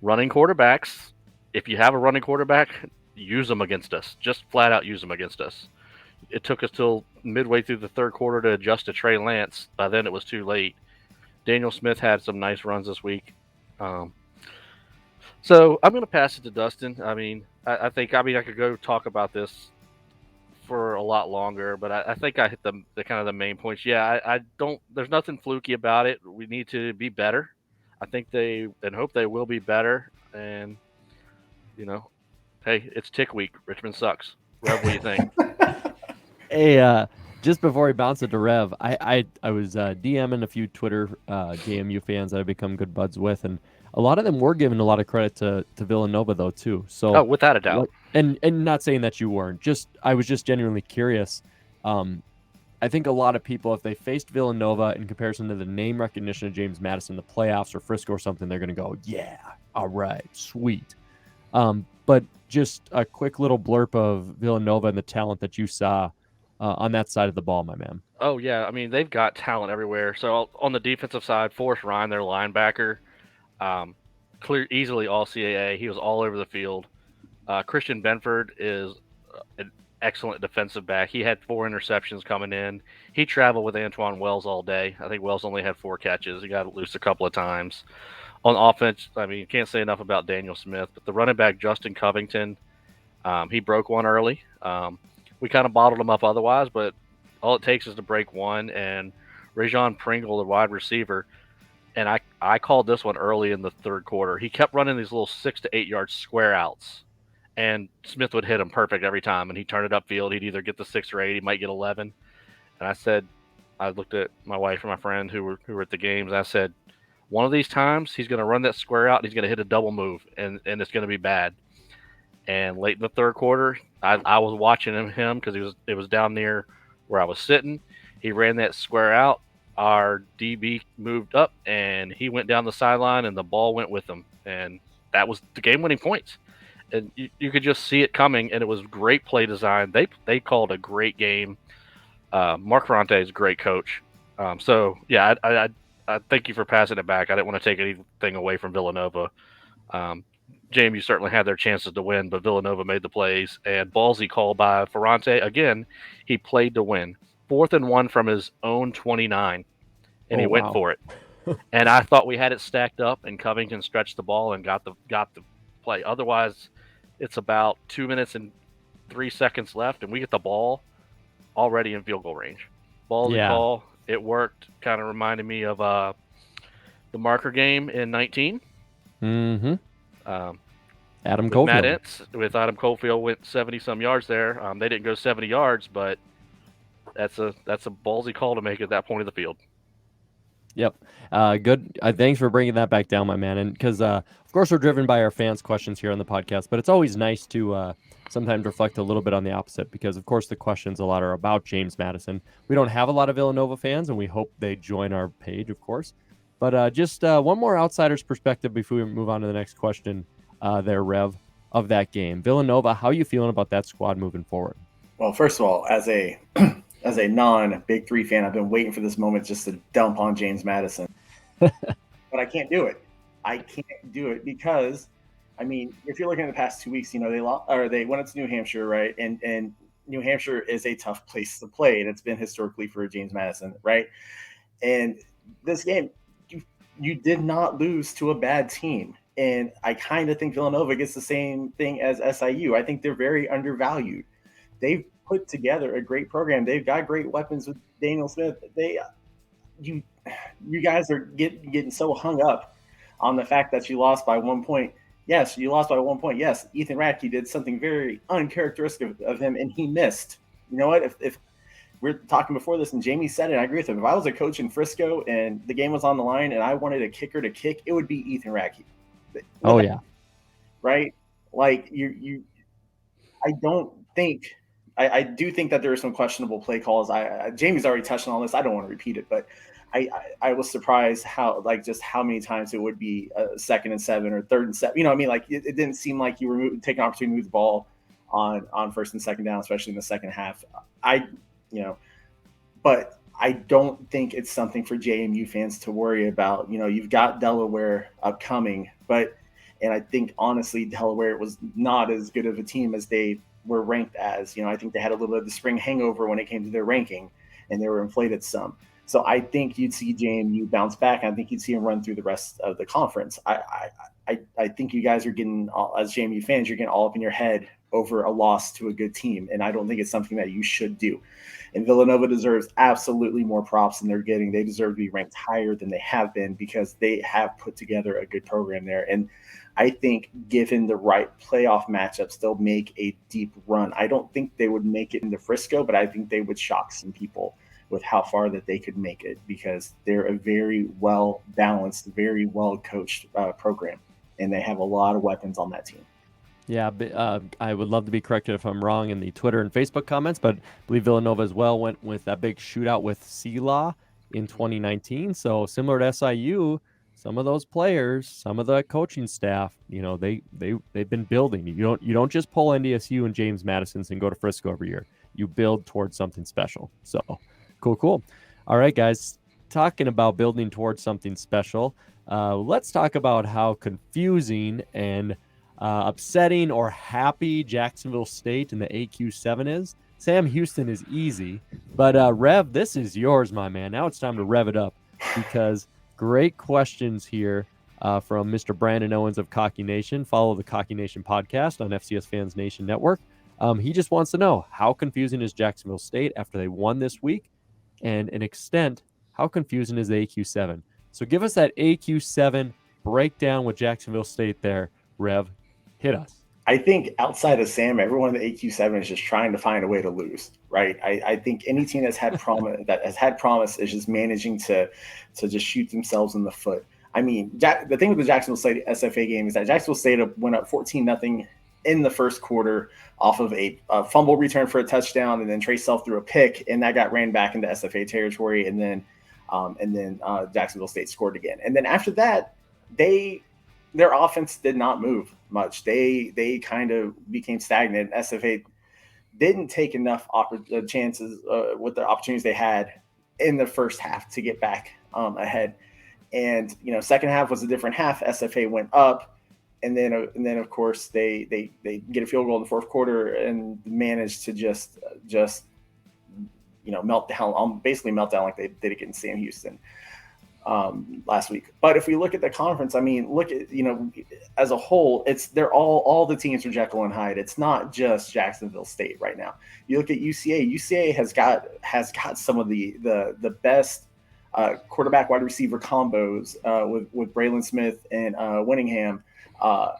running quarterbacks, if you have a running quarterback, use them against us. Just flat out use them against us. It took us till midway through the 3rd quarter to adjust to Trey Lance. By then, it was too late. Daniel Smith had some nice runs this week. So I'm going to pass it to Dustin. I think I could go talk about this for a lot longer, but I think I hit the kind of the main points. Yeah, I don't. There's nothing fluky about it. We need to be better. I think hope they will be better. And hey, it's tick week. Richmond sucks. Rev, what do you think? Hey, just before we bounce it to Rev, I was DMing a few Twitter JMU fans that I've become good buds with, and a lot of them were giving a lot of credit to Villanova though too. So without a doubt. And not saying that you weren't. I was just genuinely curious. I think a lot of people, if they faced Villanova in comparison to the name recognition of James Madison, the playoffs or Frisco or something, they're going to go, yeah, all right, sweet. But just a quick little blurb of Villanova and the talent that you saw on that side of the ball, my man. Oh, yeah. They've got talent everywhere. So on the defensive side, Forrest Ryan, their linebacker, easily all CAA. He was all over the field. Christian Benford is an excellent defensive back. He had 4 interceptions coming in. He traveled with Antoine Wells all day. I think Wells only had 4 catches. He got loose a couple of times. On offense, you can't say enough about Daniel Smith, but the running back, Justin Covington, he broke one early. We kind of bottled him up otherwise, but all it takes is to break one. And Rajon Pringle, the wide receiver, and I called this one early in the 3rd quarter. He kept running these little 6 to 8 yard square outs, and Smith would hit him perfect every time, and he'd turn it upfield. He'd either get the 6 or 8. He might get 11. And I looked at my wife and my friend who were at the games. I said, one of these times he's going to run that square out and he's going to hit a double move, and it's going to be bad. And late in the 3rd quarter, I was watching him because it was down near where I was sitting. He ran that square out. Our DB moved up, and he went down the sideline, and the ball went with him. And that was the game-winning points. And you could just see it coming, and it was great play design. They called a great game. Mark Ferrante is a great coach. So, yeah, I thank you for passing it back. I didn't want to take anything away from Villanova. JMU certainly had their chances to win, but Villanova made the plays. And ballsy call by Ferrante. Again, he played to win. 4th and 1 from his own 29, and he went for it. And I thought we had it stacked up, and Covington stretched the ball and got the play. Otherwise, it's about 2 minutes and 3 seconds left, and we get the ball already in field goal range. Ballsy call. It worked. Kind of reminded me of the marker game in 19. Mm-hmm. Adam Cofield. With Adam Cofield went 70-some yards there. They didn't go 70 yards, but that's a ballsy call to make at that point of the field. Yep. Good. Thanks for bringing that back down, my man. And because, of course, we're driven by our fans' questions here on the podcast, but it's always nice to sometimes reflect a little bit on the opposite because, of course, the questions a lot are about James Madison. We don't have a lot of Villanova fans, and we hope they join our page, of course. But just one more outsider's perspective before we move on to the next question there, Rev, of that game. Villanova, how are you feeling about that squad moving forward? Well, first of all, as a non-Big 3 fan, I've been waiting for this moment just to dump on James Madison. But I can't do it. I can't do it because, if you're looking at the past 2 weeks, they went up to New Hampshire, right? And New Hampshire is a tough place to play, and it's been historically for James Madison, right? And this game, you did not lose to a bad team. And I kind of think Villanova gets the same thing as SIU. I think they're very undervalued. They've put together a great program. They've got great weapons with Daniel Smith. You guys are getting so hung up on the fact that you lost by 1 point. Yes, you lost by 1 point. Yes, Ethan Radke did something very uncharacteristic of him, and he missed. You know what? If we're talking before this, and Jamie said it, I agree with him. If I was a coach in Frisco and the game was on the line and I wanted a kicker to kick, it would be Ethan Radke. Oh, yeah. Right? Like, I don't think – I do think that there are some questionable play calls. Jamie's already touched on all this. I don't want to repeat it, but I was surprised how many times it would be 2nd and 7 or 3rd and 7. You know what I mean? Like, it didn't seem like you were taking an opportunity to move the ball on 1st and 2nd down, especially in the second half. But I don't think it's something for JMU fans to worry about. You know, you've got Delaware upcoming, and I think honestly Delaware was not as good of a team as they were ranked as. You know, I think they had a little bit of the spring hangover when it came to their ranking, and they were inflated some. So I think you'd see JMU bounce back. I think you'd see them run through the rest of the conference. I think you guys are getting, as JMU fans, you're getting all up in your head over a loss to a good team, and I don't think it's something that you should do. And Villanova deserves absolutely more props than they're getting. They deserve to be ranked higher than they have been because they have put together a good program there. And I think given the right playoff matchups, they'll make a deep run. I don't think they would make it into Frisco, but I think they would shock some people with how far that they could make it because they're a very well-balanced, very well-coached program, and they have a lot of weapons on that team. Yeah, I would love to be corrected if I'm wrong in the Twitter and Facebook comments, but I believe Villanova as well went with that big shootout with CLA in 2019. So similar to SIU, some of those players, some of the coaching staff, you know, they've been building. You don't just pull NDSU and James Madison's and go to Frisco every year. You build towards something special. So cool. All right, guys, talking about building towards something special, let's talk about how confusing and upsetting or happy Jacksonville State and the AQ7 is. Sam Houston is easy, but Rev, this is yours, my man. Now it's time to rev it up because great questions here from Mr. Brandon Owens of Cocky Nation. Follow the Cocky Nation podcast on FCS Fans Nation Network. He just wants to know, how confusing is Jacksonville State after they won this week? And an extent, how confusing is the AQ7? So give us that AQ7 breakdown with Jacksonville State there, Rev. Hit us. I think outside of Sam, everyone in the AQ7 is just trying to find a way to lose, right? I think any team that's had promise is just managing to just shoot themselves in the foot. I mean, the thing with the Jacksonville State SFA game is that Jacksonville State went up 14-0 in the first quarter off of a fumble return for a touchdown, and then Trey Self threw a pick, and that got ran back into SFA territory, and then Jacksonville State scored again. And then after that, their offense did not move much. They kind of became stagnant. SFA didn't take enough chances with the opportunities they had in the first half to get back ahead. And second half was a different half. SFA went up, and then of course they get a field goal in the fourth quarter and managed to just melt down like they did against Sam Houston last week. But if we look at the conference, I mean, look at, as a whole, they're all the teams are Jekyll and Hyde. It's not just Jacksonville State right now. You look at UCA. UCA has got some of the best quarterback wide receiver combos with Braylon Smith and Winningham. I'm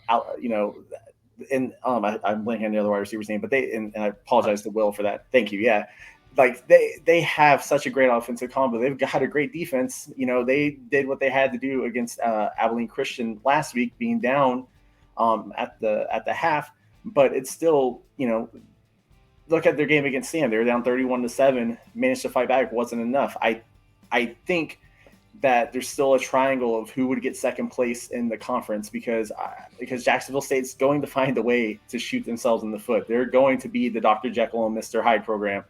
blanking on the other wide receiver's name, but and I apologize to Will for that. Thank you. Yeah. Like they have such a great offensive combo. They've got a great defense. They did what they had to do against Abilene Christian last week, being down at the half. But it's still, look at their game against Sam. They were down 31-7, managed to fight back. Wasn't enough. I think that there's still a triangle of who would get second place in the conference because Jacksonville State's going to find a way to shoot themselves in the foot. They're going to be the Dr. Jekyll and Mr. Hyde program.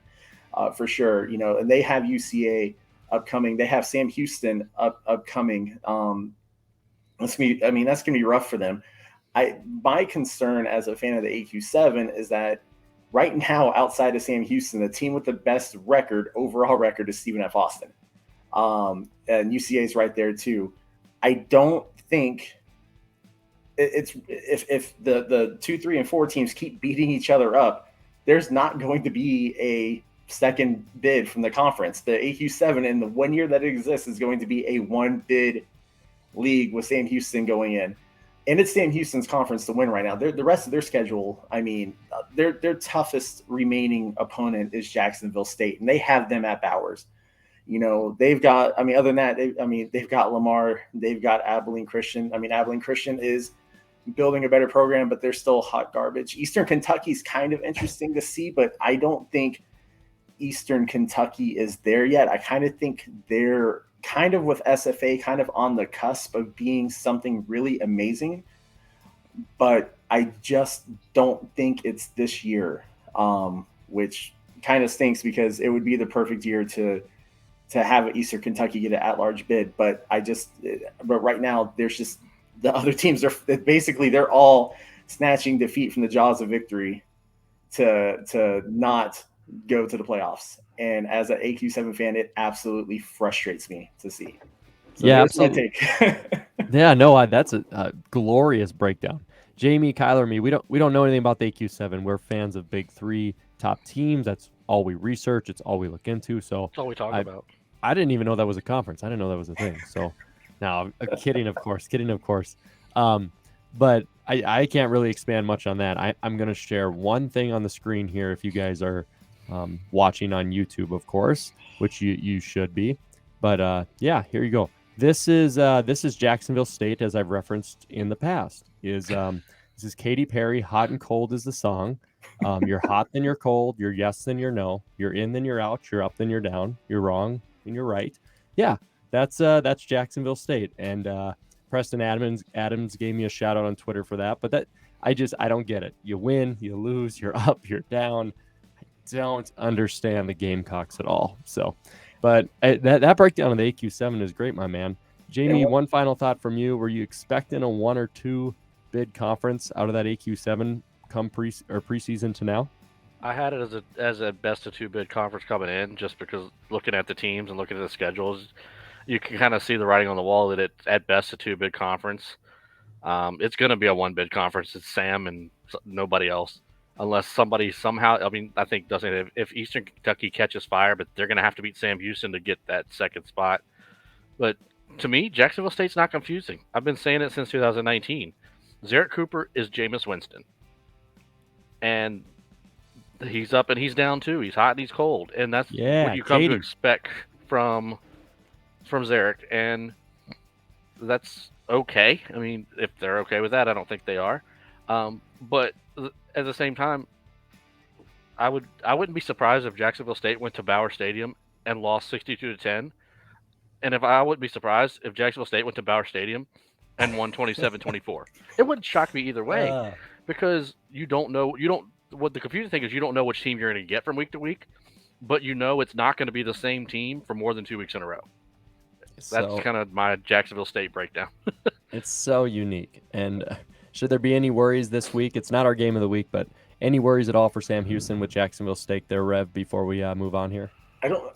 For sure, and they have UCA upcoming. They have Sam Houston upcoming. That's gonna be rough for them. My concern as a fan of the AQ7 is that right now, outside of Sam Houston, the team with the best overall record is Stephen F. Austin, and UCA is right there too. I don't think it's if the 2, 3, and 4 teams keep beating each other up, there's not going to be a second bid from the conference. The AQ7 in the 1 year that it exists is going to be a one bid league with Sam Houston going in. and it's Sam Houston's conference to win right now. The rest of their schedule, I mean, their toughest remaining opponent is Jacksonville State, and they have them at Bowers. They've got, I mean, other than that, they've got Lamar, they've got Abilene Christian. I mean, Abilene Christian is building a better program, but they're still hot garbage. Eastern Kentucky's kind of interesting to see, but I don't think Eastern Kentucky is there yet. I kind of think they're kind of with SFA kind of on the cusp of being something really amazing, but I just don't think it's this year, which kind of stinks because it would be the perfect year to have Eastern Kentucky get an at-large bid. But right now there's just the other teams they're all snatching defeat from the jaws of victory to not go to the playoffs. And as an AQ7 fan, it absolutely frustrates me to see. So yeah, absolutely. Yeah, no, that's a glorious breakdown. Jamie, Kyler, me, we don't know anything about the AQ7. We're fans of Big Three top teams. That's all we research. It's all we look into. So that's all we talk about. I didn't even know that was a conference. I didn't know that was a thing. So now, kidding, of course. But I can't really expand much on that. I'm going to share one thing on the screen here if you guys are watching on YouTube, of course, which you should be. But yeah, here you go. This is Jacksonville State, as I've referenced in the past. This is Katy Perry, "Hot and Cold" is the song. You're hot, then you're cold. You're yes, then you're no. You're in, then you're out. You're up, then you're down. You're wrong, then you're right. Yeah, that's Jacksonville State. And Preston Adams gave me a shout out on Twitter for that. But I don't get it. You win, you lose, you're up, you're down. Don't understand the Gamecocks at all. So, but that breakdown of the AQ7 is great, my man. Jamie, one final thought from you. Were you expecting a 1 or 2 bid conference out of that AQ7 come preseason to now? I had it as a best of 2 bid conference coming in, just because looking at the teams and looking at the schedules, you can kind of see the writing on the wall that it's at best a 2 bid conference. It's going to be a 1 bid conference. It's Sam and nobody else. Unless somebody somehow, I think if Eastern Kentucky catches fire, but they're going to have to beat Sam Houston to get that second spot. But to me, Jacksonville State's not confusing. I've been saying it since 2019. Zarek Cooper is Jameis Winston. And he's up and he's down too. He's hot and he's cold. And that's what you come to expect from Zarek. And that's okay. I mean, if they're okay with that, I don't think they are. But at the same time, I wouldn't be surprised if Jacksonville State went to Bauer Stadium and lost 62-10. And I wouldn't be surprised if Jacksonville State went to Bauer Stadium and won 27-24. It wouldn't shock me either way, because what the confusing thing is, you don't know which team you're going to get from week to week, but it's not going to be the same team for more than 2 weeks in a row. That's kind of my Jacksonville State breakdown. It's so unique. And should there be any worries this week? It's not our game of the week, but any worries at all for Sam Houston with Jacksonville State, their rev, before we move on here? I don't.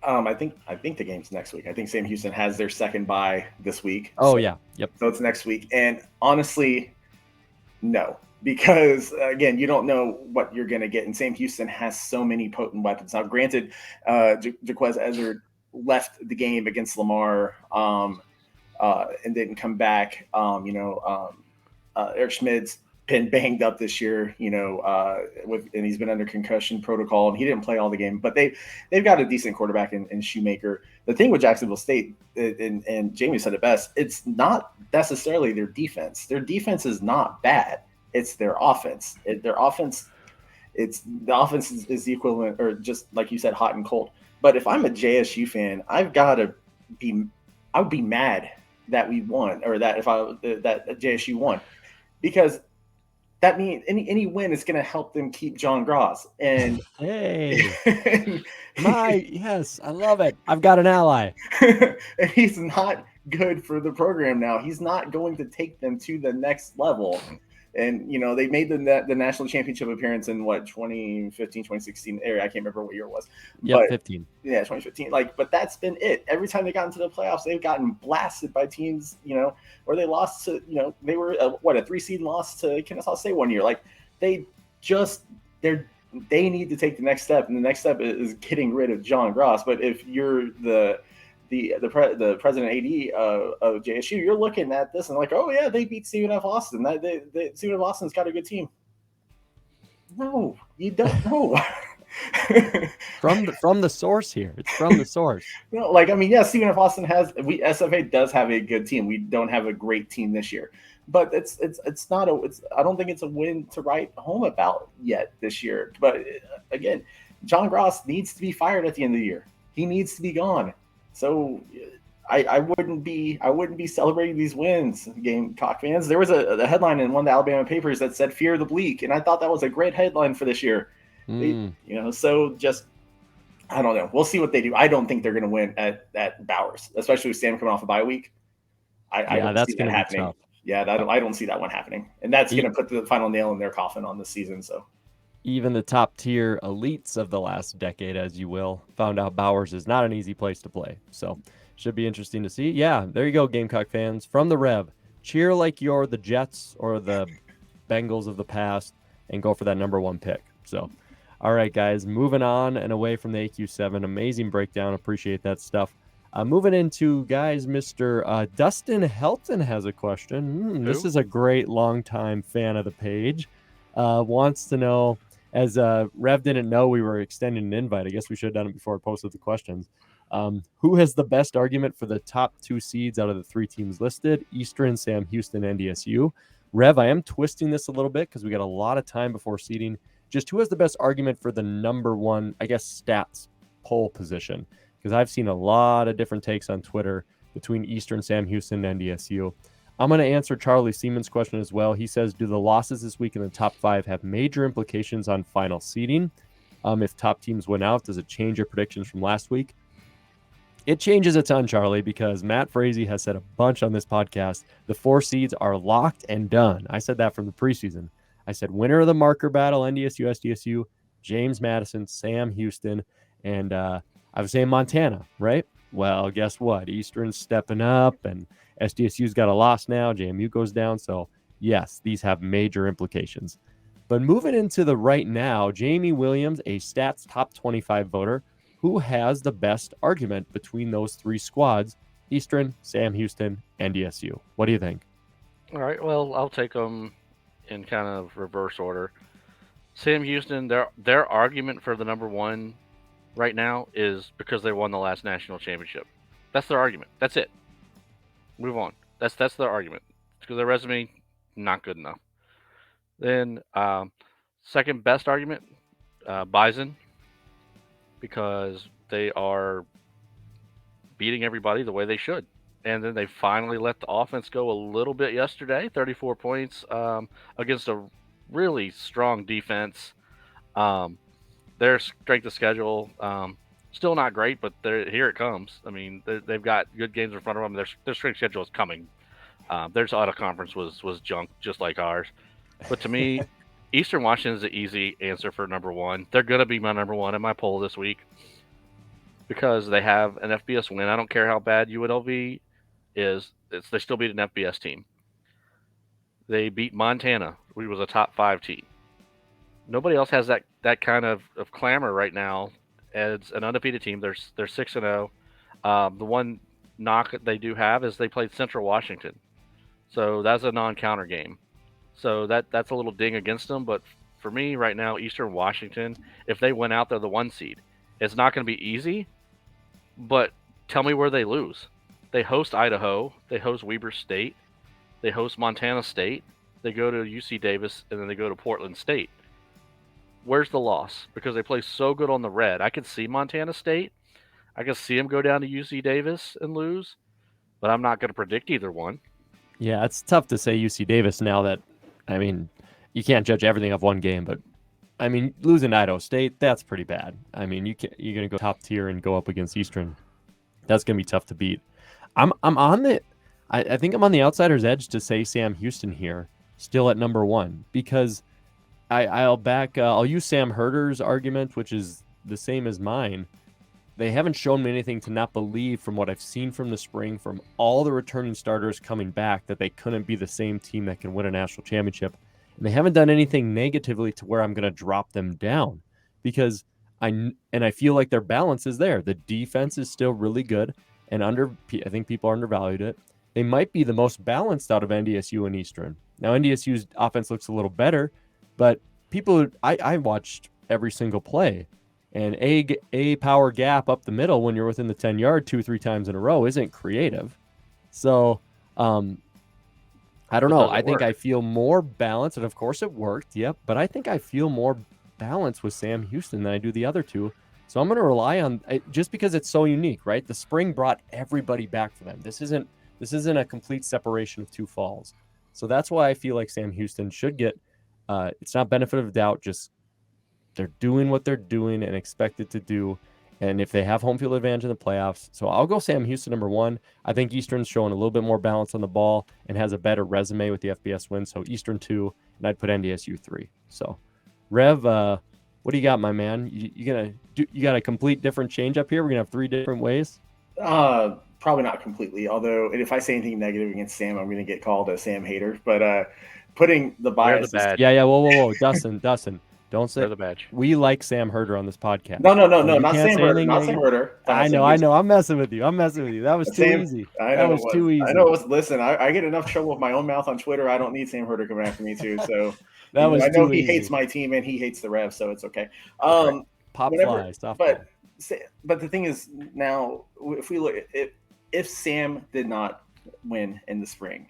I think the game's next week. I think Sam Houston has their second bye this week. Oh, yeah. Yep. So it's next week. And honestly, no. Because, again, you don't know what you're going to get. And Sam Houston has so many potent weapons. Now, granted, Jaquez Ezzard left the game against Lamar and didn't come back. Eric Schmidt's been banged up this year, and he's been under concussion protocol, and he didn't play all the game. But they've got a decent quarterback in Shoemaker. The thing with Jacksonville State, and Jamie said it best, it's not necessarily their defense. Their defense is not bad. It's their offense. The offense is the equivalent, or just like you said, hot and cold. But if I'm a JSU fan, I would be mad that we won, or that that JSU won, because that means any win is going to help them keep John Gross. And yes, I love it. I've got an ally. And he's not good for the program now. He's not going to take them to the next level. And, they made the national championship appearance in 2015, 2016 area. I can't remember what year it was. Yeah, 15. Yeah, 2015. But that's been it. Every time they got into the playoffs, they've gotten blasted by teams, where they lost to, they were a 3-seed loss to Kennesaw State one year. They need to take the next step. And the next step is getting rid of John Gross. But if you're the the president AD of JSU, you're looking at this and like, oh yeah, they beat Stephen F. Austin. Stephen F. Austin's got a good team. No, you don't know. From the source here. It's from the source. No, like, I mean, yeah, Stephen F. Austin SFA does have a good team. We don't have a great team this year, but it's not I don't think it's a win to write home about yet this year. But again, John Gross needs to be fired at the end of the year. He needs to be gone. So I wouldn't be celebrating these wins, Gamecock fans. There was a headline in one of the Alabama papers that said "Fear the Bleak," and I thought that was a great headline for this year. So just, I don't know. We'll see what they do. I don't think they're going to win at Bowers, especially with Sam coming off a bye week. I don't see that happening. Yeah, I don't see that one happening, and that's going to put the final nail in their coffin on the season. So even the top tier elites of the last decade, as you will, found out Bowers is not an easy place to play. So should be interesting to see. Yeah, there you go, Gamecock fans. From the Rev, cheer like you're the Jets or the Bengals of the past and go for that number 1 pick. So, all right, guys, moving on and away from the AQ7. Amazing breakdown. Appreciate that stuff. Moving into, guys, Mr. Dustin Helton has a question. This is a great longtime fan of the page. Wants to know, as Rev didn't know we were extending an invite. I guess we should have done it before I posted the questions. Who has the best argument for the top 2 seeds out of the 3 teams listed? Eastern, Sam Houston, NDSU. Rev, I am twisting this a little bit because we got a lot of time before seeding. Just who has the best argument for the number 1, I guess, stats poll position? Because I've seen a lot of different takes on Twitter between Eastern, Sam Houston, and NDSU. I'm going to answer Charlie Seaman's question as well. He says, do the losses this week in the top 5 have major implications on final seeding? If top teams win out, does it change your predictions from last week? It changes a ton, Charlie, because Matt Frazee has said a bunch on this podcast. The 4 seeds are locked and done. I said that from the preseason. I said winner of the marker battle, NDSU, SDSU, James Madison, Sam Houston, and I was saying Montana, right? Well, guess what? Eastern's stepping up, and SDSU's got a loss now. JMU goes down. So, yes, these have major implications. But moving into the right now, Jamie Williams, a Stats Top 25 voter, who has the best argument between those 3 squads, Eastern, Sam Houston, and NDSU? What do you think? All right, well, I'll take them in kind of reverse order. Sam Houston, their argument for the number 1 right now is because they won the last national championship. That's their argument. That's it. Move on. That's their argument. Because their resume, not good enough. Then second best argument, Bison, because they are beating everybody the way they should. And then they finally let the offense go a little bit yesterday, 34 points against a really strong defense. Their strength of schedule, still not great, but here it comes. I mean, they've got good games in front of them. Their strength schedule is coming. Their auto-conference was junk, just like ours. But to me, Eastern Washington is the easy answer for number 1. They're going to be my number 1 in my poll this week because they have an FBS win. I don't care how bad UNLV is. They still beat an FBS team. They beat Montana, who was a top 5 team. Nobody else has that kind of clamor right now as an undefeated team. They're 6-0. The one knock that they do have is they played Central Washington. So that's a non-counter game. So that's a little ding against them. But for me right now, Eastern Washington, if they went out, they're the 1 seed. It's not going to be easy, but tell me where they lose. They host Idaho. They host Weber State. They host Montana State. They go to UC Davis, and then they go to Portland State. Where's the loss? Because they play so good on the red. I could see Montana State. I could see them go down to UC Davis and lose, but I'm not going to predict either one. Yeah, it's tough to say UC Davis now that, I mean, you can't judge everything off one game, but I mean, losing to Idaho State, that's pretty bad. I mean, you're going to go top tier and go up against Eastern. That's going to be tough to beat. I think I'm on the outsider's edge to say Sam Houston here, still at number 1, because I'll use Sam Herder's argument, which is the same as mine. They haven't shown me anything to not believe from what I've seen from the spring, from all the returning starters coming back, that they couldn't be the same team that can win a national championship. And they haven't done anything negatively to where I'm going to drop them down, because I feel like their balance is there. The defense is still really good. and I think people undervalued it. They might be the most balanced out of NDSU and Eastern. Now, NDSU's offense looks a little better, but I watched every single play, and a power gap up the middle when you're within the 10-yard 2-3 times in a row isn't creative. So, I don't know. I think I feel more balanced, and of course it worked. Yep, but I think I feel more balanced with Sam Houston than I do the other two. So I'm going to rely on just because it's so unique, right? The spring brought everybody back for them. This isn't a complete separation of two falls. So that's why I feel like Sam Houston should get. It's not benefit of doubt. Just they're doing what they're doing and expected to do. And if they have home field advantage in the playoffs, so I'll go Sam Houston number 1. I think Eastern's showing a little bit more balance on the ball and has a better resume with the FBS win. So Eastern 2, and I'd put NDSU 3. So Rev, what do you got, my man? You got a complete different change up here? We're gonna have 3 different ways. Probably not completely. Although if I say anything negative against Sam, I'm gonna get called a Sam hater. But putting the bias. Yeah. Whoa, Dustin. Don't say the badge. We like Sam Herder on this podcast. No, not Sam Herder. Not Sam Herder. I know. I'm messing with you. That was too easy. That was too easy. I know. Listen, I get enough trouble with my own mouth on Twitter. I don't need Sam Herder coming after me too. So I know he hates my team and he hates the Rev, so it's okay. Pop fly stuff. But the thing is, now if we look at if Sam did not win in the spring,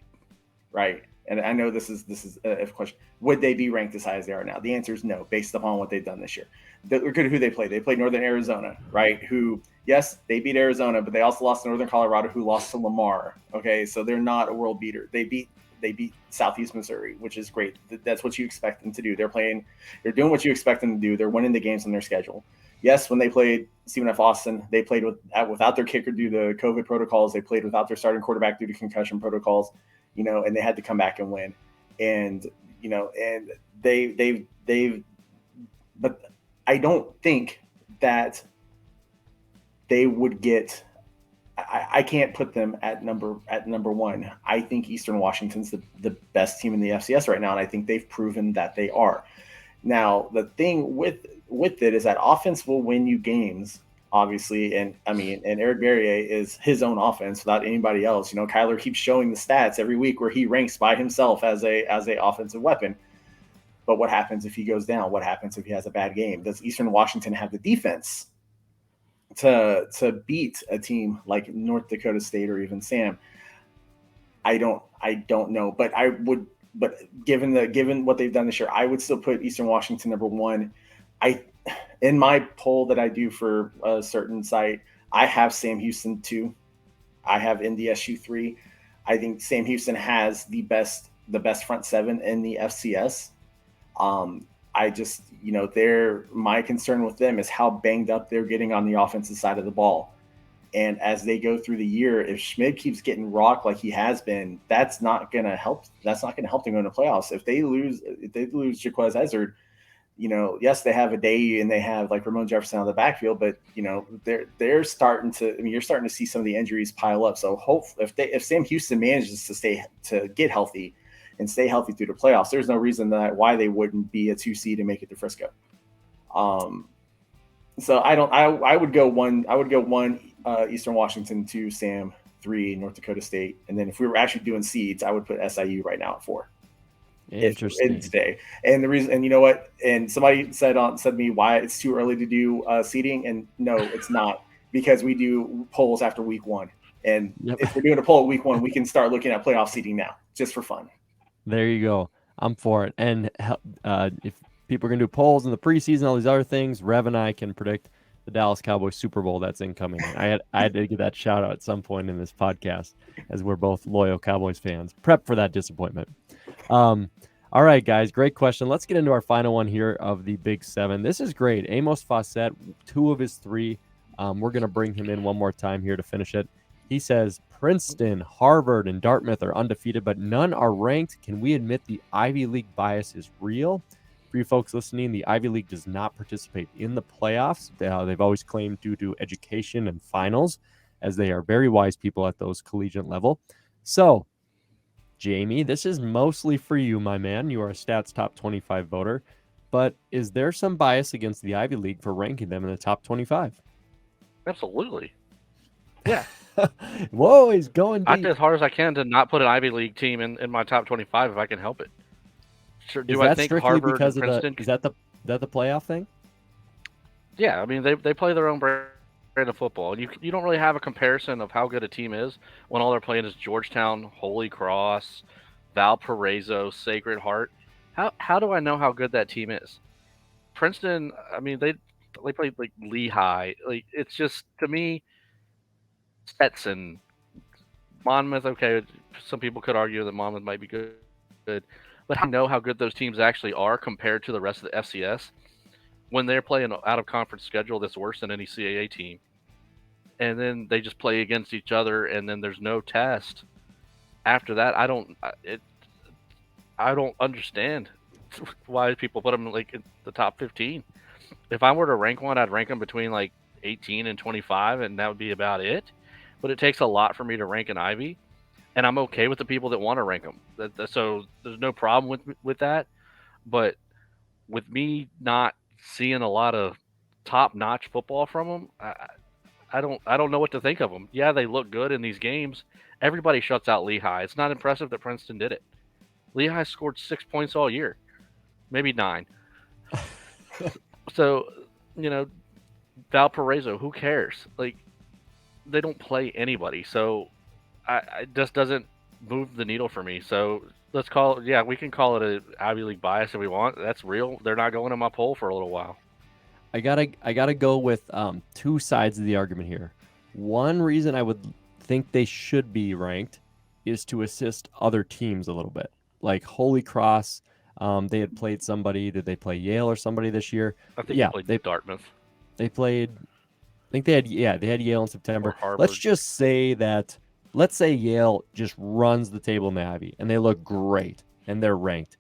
right? And I know this is a question. Would they be ranked as high as they are now? The answer is no, based upon what they've done this year. Look at who they played. They played Northern Arizona, right? Who, yes, they beat Arizona, but they also lost to Northern Colorado, who lost to Lamar. Okay, so they're not a world beater. They beat Southeast Missouri, which is great. That's what you expect them to do. They're doing what you expect them to do. They're winning the games on their schedule. Yes, when they played Stephen F. Austin, they played without their kicker due to COVID protocols. They played without their starting quarterback due to concussion protocols. And they had to come back and win. And but I don't think that they would get. I can't put them at number 1. I think Eastern Washington's the best team in the FCS right now, and I think they've proven that they are. Now, the thing with it is that offense will win you games. Obviously, and Eric Berrier is his own offense without anybody else. Kyler keeps showing the stats every week where he ranks by himself as a offensive weapon. But what happens if he goes down? What happens if he has a bad game? Does Eastern Washington have the defense to beat a team like North Dakota State or even Sam? I don't know, but I would. But given what they've done this year, I would still put Eastern Washington number 1. In my poll that I do for a certain site, I have Sam Houston 2. I have NDSU 3. I think Sam Houston has the best front 7 in the FCS. I just, my concern with them is how banged up they're getting on the offensive side of the ball. And as they go through the year, if Schmid keeps getting rocked like he has been, that's not going to help. That's not going to help them go into playoffs. If they lose Jaquez Ezard, yes, they have a day and they have like Ramon Jefferson on the backfield, but they're starting to. You're starting to see some of the injuries pile up. So if Sam Houston manages to get healthy and stay healthy through the playoffs, there's no reason why they wouldn't be a 2 seed and make it to Frisco. So I would go 1 Eastern Washington, 2 Sam, 3 North Dakota State, and then if we were actually doing seeds, I would put SIU right now at 4. Interesting. Today. And the reason, and you know what? And somebody said to me why it's too early to do seeding, and no, it's not, because we do polls after week 1. And if we're doing a poll at week 1, we can start looking at playoff seeding now, just for fun. There you go. I'm for it. And if people are going to do polls in the preseason, all these other things, Rev and I can predict the Dallas Cowboys Super Bowl that's incoming. I had to give that shout out at some point in this podcast, as we're both loyal Cowboys fans. Prep for that disappointment. All right, guys, great question. Let's get into our final one here of the Big 7. This is great. Amos Fawcett, 2 of his 3. We're going to bring him in one more time here to finish it. He says, Princeton, Harvard, and Dartmouth are undefeated, but none are ranked. Can we admit the Ivy League bias is real? For you folks listening, the Ivy League does not participate in the playoffs. They've always claimed due to education and finals, as they are very wise people at those collegiate level. So, Jamie, this is mostly for you, my man. You are a Stats Top 25 voter. But is there some bias against the Ivy League for ranking them in the top 25? Absolutely. Yeah. Whoa, he's going I deep. did as hard as I can to not put an Ivy League team in my top 25 if I can help it. Sure, Is do I that think strictly Harvard because and of Princeton? is that the playoff thing? Yeah, I mean they play their own brand of football, and you don't really have a comparison of how good a team is when all they're playing is Georgetown, Holy Cross, Valparaiso, Sacred Heart. How do I know how good that team is? Princeton, I mean they played like Lehigh. Like it's just to me, Stetson, Monmouth. Okay, some people could argue that Monmouth might be good, but I know how good those teams actually are compared to the rest of the FCS when they're playing an out of conference schedule that's worse than any CAA team. And then they just play against each other, and then there's no test after that. I don't understand why people put them like in the top 15. If I were to rank one, I'd rank them between like 18 and 25, and that would be about it. But it takes a lot for me to rank an Ivy, and I'm okay with the people that want to rank them. So there's no problem with that. But with me not seeing a lot of top-notch football from them, I don't know what to think of them. Yeah, they look good in these games. Everybody shuts out Lehigh. It's not impressive that Princeton did it. Lehigh scored 6 points all year, maybe 9. So, Valparaiso, who cares? Like, they don't play anybody. So, it just doesn't move the needle for me. So, let's call it, yeah, we can call it an Ivy League bias if we want. That's real. They're not going in my poll for a little while. I gotta go with two sides of the argument here. One reason I would think they should be ranked is to assist other teams a little bit. Like Holy Cross, they had played somebody. Did they play Yale or somebody this year? I think they played Dartmouth. They played. I think they had Yale in September. Let's say Yale just runs the table in the Ivy and they look great and they're ranked.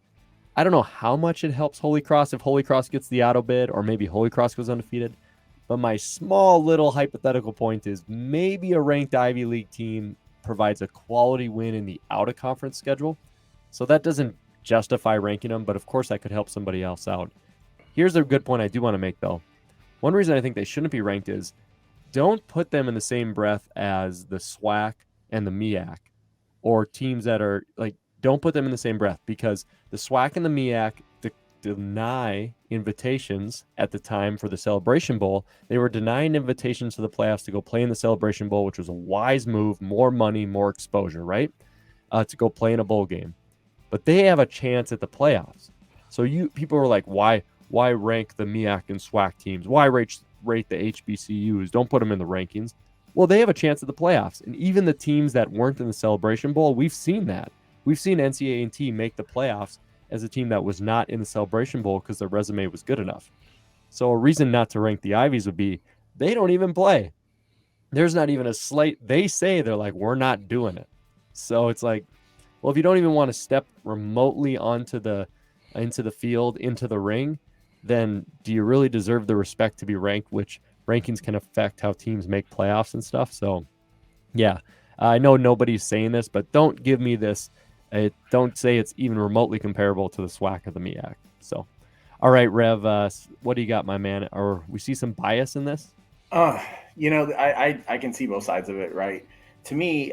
I don't know how much it helps Holy Cross if Holy Cross gets the auto bid or maybe Holy Cross goes undefeated. But my small little hypothetical point is maybe a ranked Ivy League team provides a quality win in the out-of-conference schedule. So that doesn't justify ranking them, but of course that could help somebody else out. Here's a good point I do want to make, though. One reason I think they shouldn't be ranked is don't put them in the same breath as the SWAC and the MEAC or teams that are like, don't put them in the same breath because the SWAC and the MEAC deny invitations at the time for the Celebration Bowl. They were denying invitations to the playoffs to go play in the Celebration Bowl, which was a wise move, more money, more exposure, right? To go play in a bowl game. But they have a chance at the playoffs. So people were like, why rank the MEAC and SWAC teams? Why rate the HBCUs? Don't put them in the rankings. Well, they have a chance at the playoffs. And even the teams that weren't in the Celebration Bowl, we've seen that. We've seen NCAA make the playoffs as a team that was not in the Celebration Bowl because their resume was good enough. So a reason not to rank the Ivies would be they don't even play. There's not even a slate. They say they're like, we're not doing it. So it's like, well, if you don't even want to step remotely into the field, into the ring, then do you really deserve the respect to be ranked, which rankings can affect how teams make playoffs and stuff. So yeah, I know nobody's saying this, but don't give me this. Don't say it's even remotely comparable to the SWAC or the MEAC. So, all right, Rev, what do you got, my man? Or we see some bias in this? I can see both sides of it, right? To me,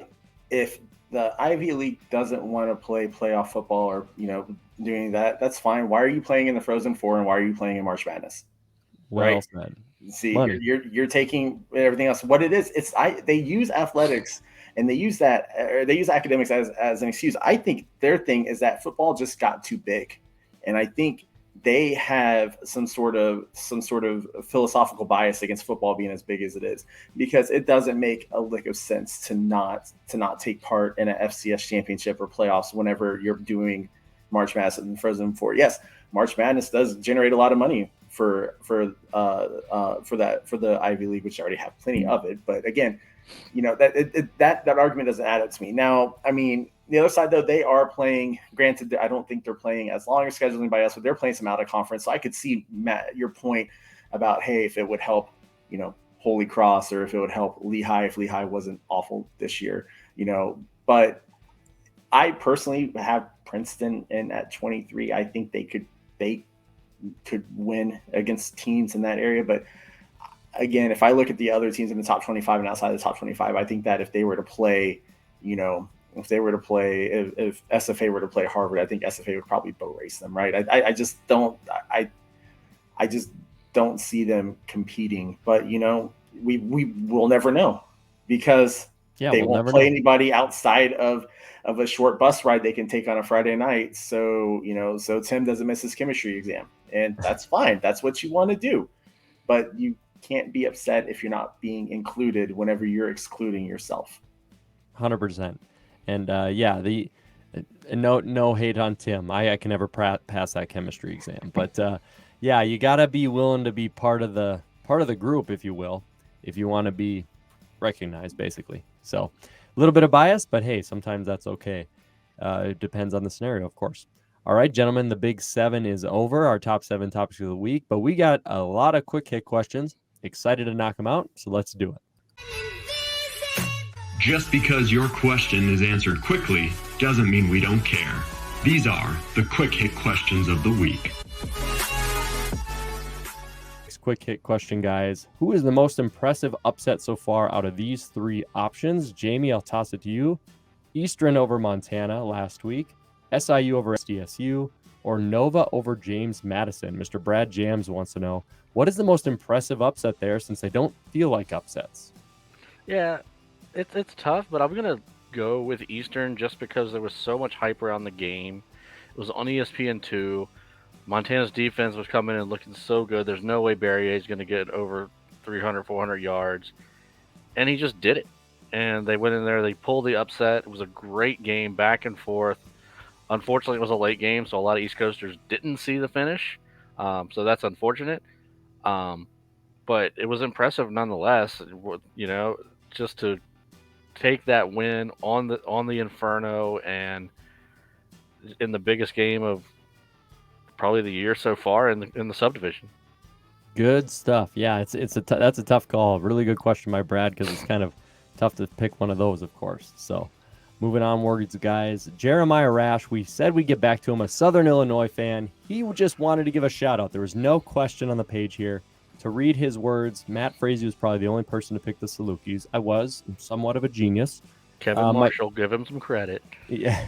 if the Ivy League doesn't want to play playoff football or, doing that, that's fine. Why are you playing in the Frozen Four and why are you playing in March Madness? Well said. See, you're taking everything else. What it is, they use athletics and they use academics as an excuse. I think their thing is that football just got too big, and I think they have some sort of philosophical bias against football being as big as it is, because it doesn't make a lick of sense to not take part in an FCS championship or playoffs whenever you're doing March Madness and Frozen Four. Yes, March Madness does generate a lot of money for the Ivy League, which already have plenty of it. But again, that argument doesn't add up to me. Now, I mean, the other side though, they are playing. Granted, I don't think they're playing as long as scheduling by us, but they're playing some out of conference. So I could see, Matt, your point about, hey, if it would help, Holy Cross, or if it would help Lehigh if Lehigh wasn't awful this year, But I personally have Princeton in at 23. I think they could win against teams in that area, but again, if I look at the other teams in the top 25 and outside the top 25, I think that if they were to play, if SFA were to play Harvard, I think SFA would probably boat race them, right? I just don't see them competing, but we will never know because they won't play anybody outside of a short bus ride they can take on a Friday night. So Tim doesn't miss his chemistry exam, and that's fine. That's what you want to do, but you can't be upset if you're not being included whenever you're excluding yourself. 100%. And no hate on Tim. I can never pass that chemistry exam, but you got to be willing to be part of the group, if you will, if you want to be recognized, basically. So a little bit of bias, but hey, sometimes that's okay. It depends on the scenario, of course. All right, gentlemen, the Big 7 is over, our top 7 topics of the week, but we got a lot of quick hit questions. Excited to knock them out, so let's do it. Just because your question is answered quickly doesn't mean we don't care. These are the quick hit questions of the week. Quick hit question, guys. Who is the most impressive upset so far out of these 3 options? Jamie, I'll toss it to you. Eastern over Montana last week, SIU over Sdsu, or Nova over James Madison? Mr. Brad Jams wants to know, what is the most impressive upset there, since they don't feel like upsets? Yeah, it's tough, but I'm going to go with Eastern just because there was so much hype around the game. It was on ESPN2. Montana's defense was coming in looking so good. There's no way Barrier is going to get over 300, 400 yards. And he just did it. And they went in there. They pulled the upset. It was a great game, back and forth. Unfortunately, it was a late game, so a lot of East Coasters didn't see the finish. So that's unfortunate. But it was impressive nonetheless, just to take that win on the Inferno and in the biggest game of probably the year so far in the subdivision. Good stuff. Yeah, that's a tough call. Really good question by Brad, because it's kind of tough to pick one of those, of course. So moving onwards, guys. Jeremiah Rash, we said we'd get back to him, a Southern Illinois fan. He just wanted to give a shout out. There was no question on the page here. To read his words, Matt Frazee was probably the only person to pick the Salukis. I was somewhat of a genius. Kevin Marshall, give him some credit. Yeah.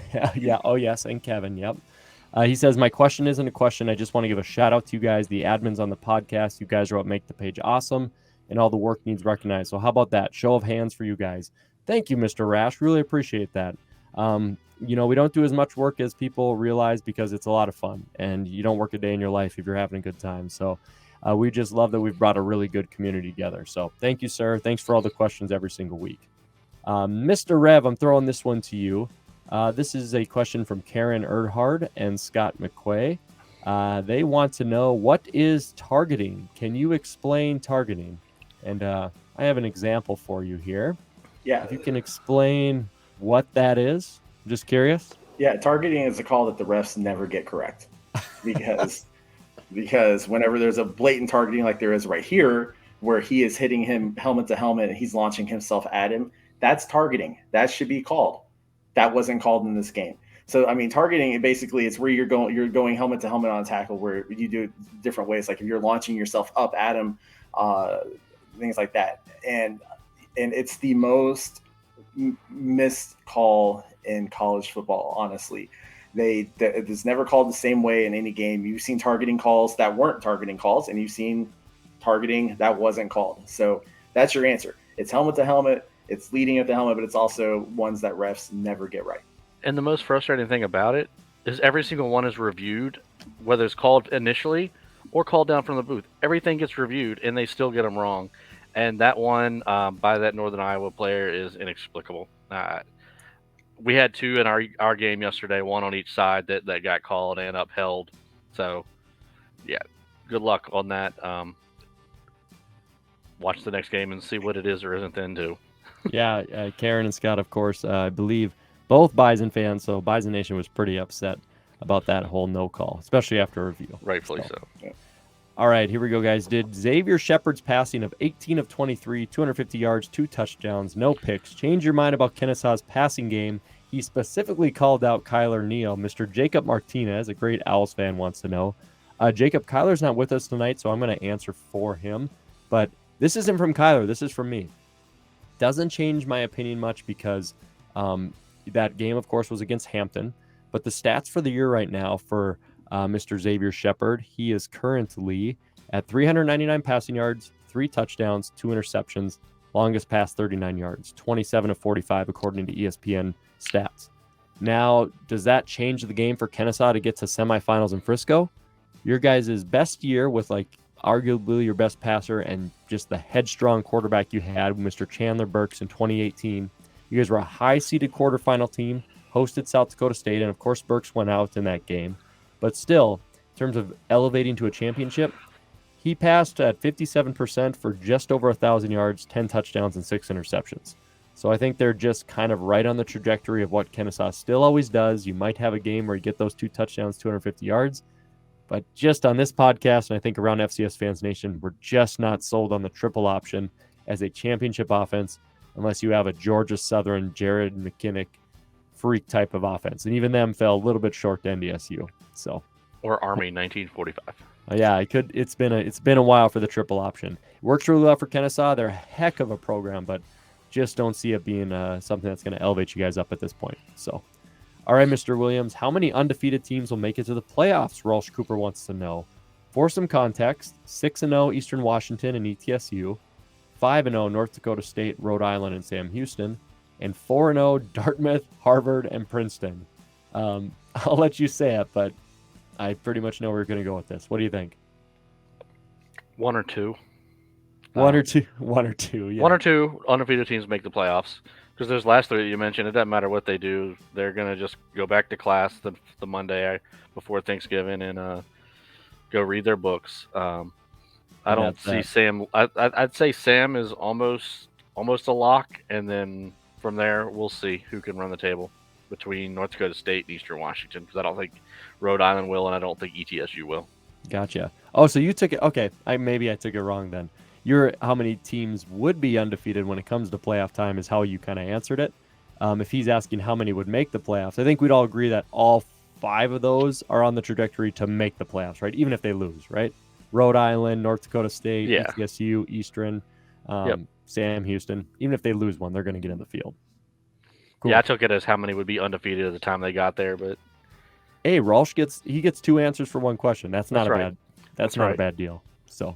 Oh, yes, and Kevin, yep. He says, my question isn't a question. I just want to give a shout out to you guys, the admins on the podcast. You guys are what make the page awesome, and all the work needs recognized. So how about that? Show of hands for you guys. Thank you, Mr. Rash. Really appreciate that. We don't do as much work as people realize because it's a lot of fun, and you don't work a day in your life if you're having a good time. So we just love that we've brought a really good community together. So thank you, sir. Thanks for all the questions every single week. Mr. Rev, I'm throwing this one to you. This is a question from Karen Erhard and Scott McQuay. They want to know, what is targeting? Can you explain targeting? And I have an example for you here. Yeah. If you can explain what that is, I'm just curious. Yeah, targeting is a call that the refs never get correct because whenever there's a blatant targeting like there is right here, where he is hitting him helmet to helmet and he's launching himself at him, that's targeting. That should be called. That wasn't called in this game. So, targeting, basically, it's where you're going helmet to helmet on a tackle, where you do different ways. Like if you're launching yourself up at him, things like that. And it's the most missed call in college football, honestly. It's never called the same way in any game. You've seen targeting calls that weren't targeting calls, and you've seen targeting that wasn't called. So that's your answer. It's helmet to helmet. It's leading at the helmet, but it's also ones that refs never get right. And the most frustrating thing about it is every single one is reviewed, whether it's called initially or called down from the booth. Everything gets reviewed, and they still get them wrong. And that one by that Northern Iowa player is inexplicable. We had 2 in our game yesterday, 1 on each side that got called and upheld. So, yeah, good luck on that. Watch the next game and see what it is or isn't then, too. Yeah, Karen and Scott, of course, I believe both Bison fans, so Bison Nation was pretty upset about that whole no call, especially after review. Rightfully so. Yeah. All right, here we go, guys. Did Xavier Shepard's passing of 18 of 23, 250 yards, 2 touchdowns, no picks, change your mind about Kennesaw's passing game? He specifically called out Kyler Neal. Mr. Jacob Martinez, a great Owls fan, wants to know. Jacob, Kyler's not with us tonight, so I'm going to answer for him. But This isn't from Kyler. This is from me. Doesn't change my opinion much because that game, of course, was against Hampton. But the stats for the year right now for Mr. Xavier Shepard, he is currently at 399 passing yards, 3 touchdowns, 2 interceptions, longest pass 39 yards, 27 of 45 according to ESPN stats. Now, does that change the game for Kennesaw to get to semifinals in Frisco? Your guys' best year with arguably your best passer and just the headstrong quarterback you had, Mr. Chandler Burks in 2018. You guys were a high-seeded quarterfinal team, hosted South Dakota State, and of course Burks went out in that game. But still, in terms of elevating to a championship, he passed at 57% for just over 1,000 yards, 10 touchdowns, and 6 interceptions. So I think they're just kind of right on the trajectory of what Kennesaw still always does. You might have a game where you get those 2 touchdowns, 250 yards. But just on this podcast, and I think around FCS Fans Nation, we're just not sold on the triple option as a championship offense unless you have a Georgia Southern, Jared McKinnick freak type of offense. And even them fell a little bit short to NDSU. So, or Army 1945. Yeah, it's been a while for the triple option. It works really well for Kennesaw. They're a heck of a program, but just don't see it being something that's going to elevate you guys up at this point. So, all right, Mr. Williams, how many undefeated teams will make it to the playoffs? Rolsh Cooper wants to know. For some context, 6-0 Eastern Washington and ETSU, 5-0 North Dakota State, Rhode Island, and Sam Houston, and 4-0 Dartmouth, Harvard, and Princeton. I'll let you say it, but I pretty much know where you're going to go with this. What do you think? 1 or 2. One or two, yeah. 1 or 2 undefeated teams make the playoffs. Because those last 3 that you mentioned, it doesn't matter what they do. They're going to just go back to class the Monday before Thanksgiving and go read their books. I don't see Sam. I'd say Sam is almost a lock. And then from there, we'll see who can run the table between North Dakota State and Eastern Washington. Because I don't think Rhode Island will, and I don't think ETSU will. Gotcha. Oh, so you took it. Okay, maybe I took it wrong then. How many teams would be undefeated when it comes to playoff time is how you kind of answered it. If he's asking how many would make the playoffs, I think we'd all agree that all 5 of those are on the trajectory to make the playoffs, right? Even if they lose, right? Rhode Island, North Dakota State, ETSU, Eastern, Sam Houston. Even if they lose one, they're going to get in the field. Cool. Yeah, I took it as how many would be undefeated at the time they got there, but hey, Rolsh gets 2 answers for 1 question. That's not a bad deal. So.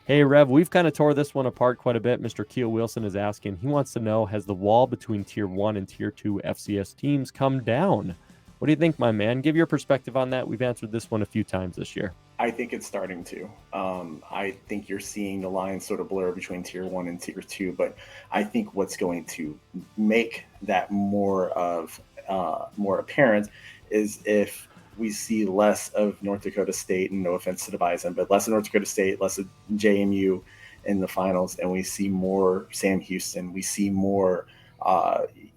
Hey, Rev, we've kind of tore this one apart quite a bit. Mr. Keel Wilson is asking, he wants to know, has the wall between Tier 1 and Tier 2 FCS teams come down? What do you think, my man? Give your perspective on that. We've answered this one a few times this year. I think it's starting to. I think you're seeing the line sort of blur between Tier 1 and Tier 2, but I think what's going to make that more apparent is if we see less of North Dakota State, and no offense to the Bison, but less of North Dakota State, less of JMU in the finals, and we see more Sam Houston. We see more,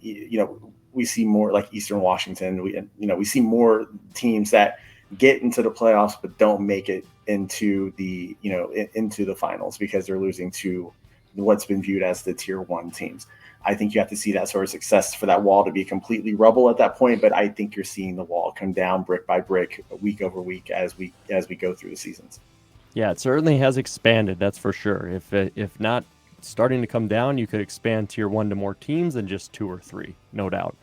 we see more like Eastern Washington. We see more teams that get into the playoffs but don't make it into the finals because they're losing to what's been viewed as the Tier 1 teams. I think you have to see that sort of success for that wall to be completely rubble at that point. But I think you're seeing the wall come down brick by brick, week over week as we go through the seasons. Yeah, it certainly has expanded. That's for sure. If not starting to come down, you could expand Tier 1 to more teams than just 2 or 3, no doubt.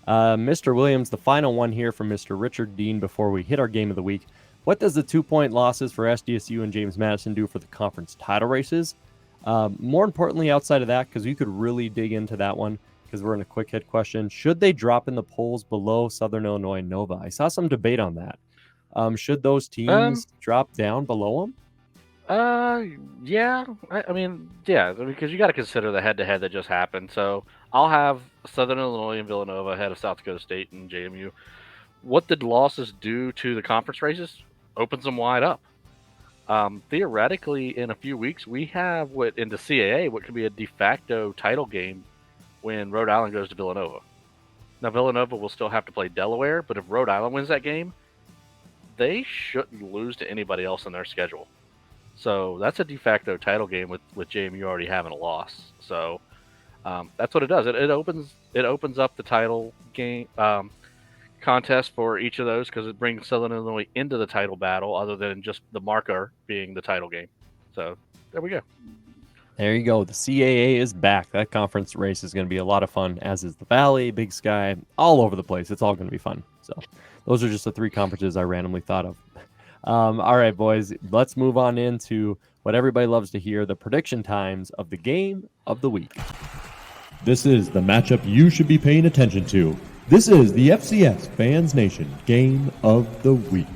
Mr. Williams, the final one here from Mr. Richard Dean before we hit our game of the week. What does the 2-point losses for SDSU and James Madison do for the conference title races? More importantly, outside of that, because you could really dig into that one, because we're in a quick hit question. Should they drop in the polls below Southern Illinois and Nova? I saw some debate on that. Should those teams drop down below them? Yeah. Because you got to consider the head-to-head that just happened. So I'll have Southern Illinois and Villanova ahead of South Dakota State and JMU. What did losses do to the conference races? Opens them wide up. Theoretically, in a few weeks, we have what could be a de facto title game when Rhode Island goes to Villanova. Now, Villanova will still have to play Delaware, but if Rhode Island wins that game, they shouldn't lose to anybody else in their schedule. So that's a de facto title game with JMU already having a loss. So that's what it does. It opens up the title game contest for each of those because it brings Southern Illinois into the title battle other than just the marker being the title game. So there we go. There you go. The CAA is back. That conference race is going to be a lot of fun, as is the Valley, Big Sky, all over the place. It's all going to be fun. So those are just the three conferences I randomly thought of. All right, boys, let's move on into what everybody loves to hear, the prediction times of the game of the week. This is the matchup you should be paying attention to. This is the FCS Fans Nation Game of the Week.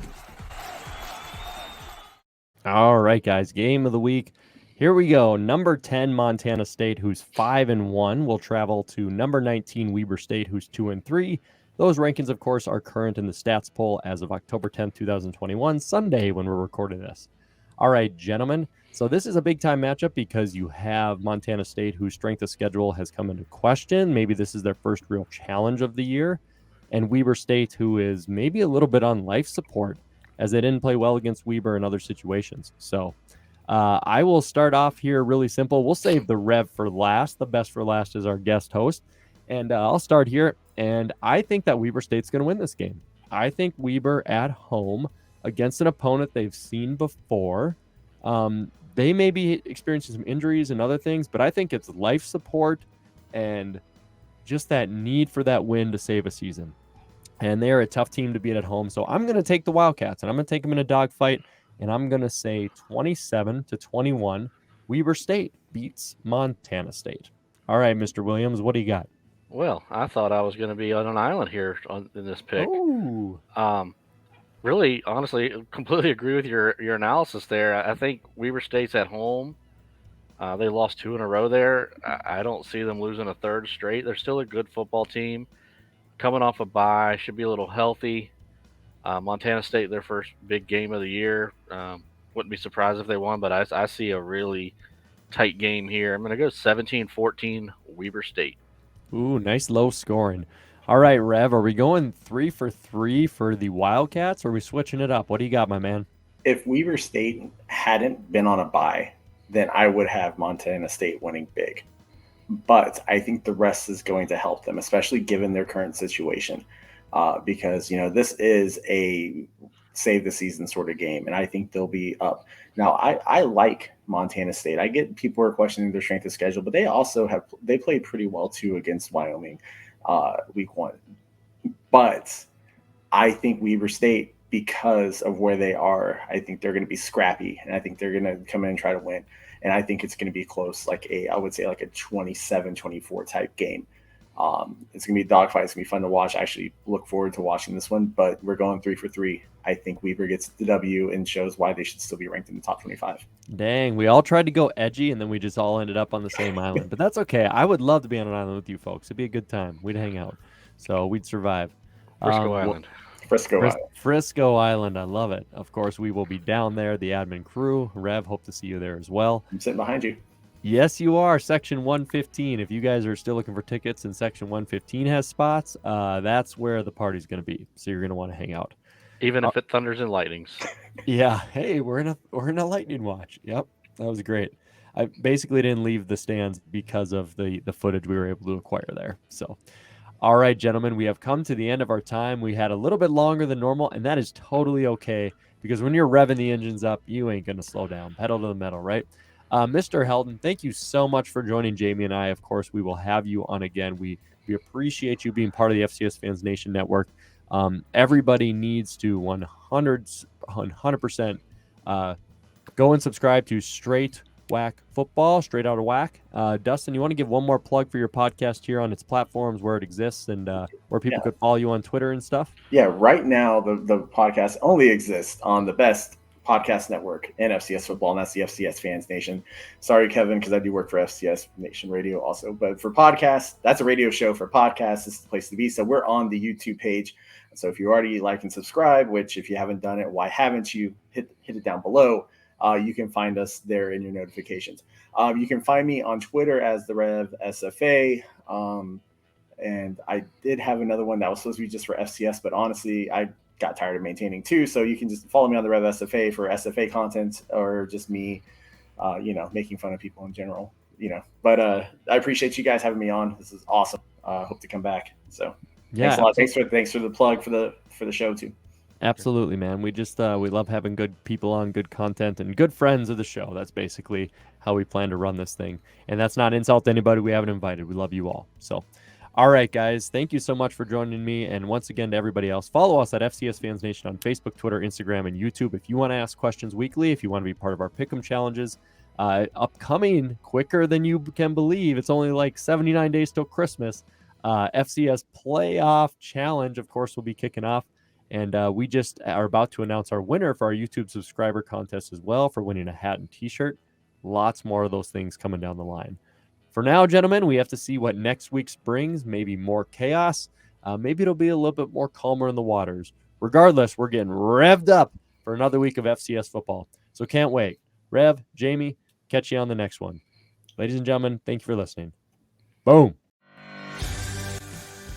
All right, guys, game of the week. Here we go. Number 10, Montana State, who's 5-1, will travel to number 19, Weber State, who's 2-3. Those rankings, of course, are current in the stats poll as of October 10th, 2021, Sunday when we're recording this. All right, gentlemen. So this is a big-time matchup because you have Montana State, whose strength of schedule has come into question. Maybe this is their first real challenge of the year. And Weber State, who is maybe a little bit on life support, as they didn't play well against Weber in other situations. So I will start off here really simple. We'll save the Rev for last. The best for last is our guest host. And I'll start here. And I think that Weber State's going to win this game. I think Weber at home against an opponent they've seen before. They may be experiencing some injuries and other things, but I think it's life support and just that need for that win to save a season. And they're a tough team to beat at home. So I'm going to take the Wildcats, and I'm going to take them in a dogfight. And I'm going to say 27-21, Weber State beats Montana State. All right, Mr. Williams, what do you got? Well, I thought I was going to be on an island here in this pick. Ooh. Really, honestly, completely agree with your analysis there. I think Weber State's at home. They lost 2 in a row there. I don't see them losing a third straight. They're still a good football team. Coming off a bye, should be a little healthy. Montana State, their first big game of the year. Wouldn't be surprised if they won, but I see a really tight game here. I'm going to go 17-14 Weber State. Ooh, nice low scoring. All right, Rev, are we going 3 for 3 for the Wildcats, or are we switching it up? What do you got, my man? If Weber State hadn't been on a bye, then I would have Montana State winning big. But I think the rest is going to help them, especially given their current situation. Because, this is a save the season sort of game, and I think they'll be up. Now, I like Montana State. I get people are questioning their strength of schedule, but they played pretty well, too, against Wyoming week 1. But I think Weber State, because of where they are, I think they're going to be scrappy, and I think they're going to come in and try to win. And I think it's going to be close, I would say a 27-24 type game. It's going to be a dogfight. It's going to be fun to watch. I actually look forward to watching this one, but we're going 3 for 3. I think Weber gets the W and shows why they should still be ranked in the top 25. Dang, we all tried to go edgy, and then we just all ended up on the same island. But that's okay. I would love to be on an island with you folks. It'd be a good time. We'd hang out. So we'd survive. Frisco Island. Frisco Island. I love it. Of course, we will be down there, the admin crew. Rev, hope to see you there as well. I'm sitting behind you. Yes, you are. Section 115. If you guys are still looking for tickets and Section 115 has spots, that's where the party's going to be. So you're going to want to hang out. Even if it thunders and lightnings. Yeah. Hey, we're in a lightning watch. Yep. That was great. I basically didn't leave the stands because of the footage we were able to acquire there. So, all right, gentlemen, we have come to the end of our time. We had a little bit longer than normal, and that is totally okay because when you're revving the engines up, you ain't going to slow down. Pedal to the metal, right? Mr. Helton, thank you so much for joining Jamie and I. Of course, we will have you on again. We appreciate you being part of the FCS Fans Nation Network. Everybody needs to 100% go and subscribe to Straight Whack Football, Straight Out of Whack. Dustin, you want to give one more plug for your podcast here on its platforms, where it exists, and where people could follow you on Twitter and stuff? Yeah, right now the podcast only exists on the best podcast network in FCS football, and that's the FCS Fans Nation. Sorry, Kevin, because I do work for FCS Nation Radio also. But for podcasts, that's a radio show. For podcasts, this is the place to be. So we're on the YouTube page. So if you already like and subscribe, which if you haven't done it, why haven't you? Hit it down below. You can find us there in your notifications. You can find me on Twitter as the Rev SFA. And I did have another one that was supposed to be just for FCS, but honestly, I got tired of maintaining 2. So you can just follow me on the Rev SFA for SFA content, or just me, making fun of people in general, But I appreciate you guys having me on. This is awesome. Hope to come back. So yeah, thanks a lot. Thanks for the plug for the show too. Absolutely, man. We just we love having good people on, good content, and good friends of the show. That's basically how we plan to run this thing. And that's not insult to anybody we haven't invited. We love you all. So, all right, guys. Thank you so much for joining me. And once again, to everybody else, follow us at FCS Fans Nation on Facebook, Twitter, Instagram, and YouTube. If you want to ask questions weekly, if you want to be part of our Pick'em challenges, upcoming quicker than you can believe. It's only like 79 days till Christmas. FCS Playoff Challenge, of course, will be kicking off. And we just are about to announce our winner for our YouTube subscriber contest as well for winning a hat and t-shirt. Lots more of those things coming down the line. For now, gentlemen, we have to see what next week's brings. Maybe more chaos. Maybe it'll be a little bit more calmer in the waters. Regardless, we're getting revved up for another week of FCS football. So can't wait. Rev, Jamie, catch you on the next one. Ladies and gentlemen, thank you for listening. Boom.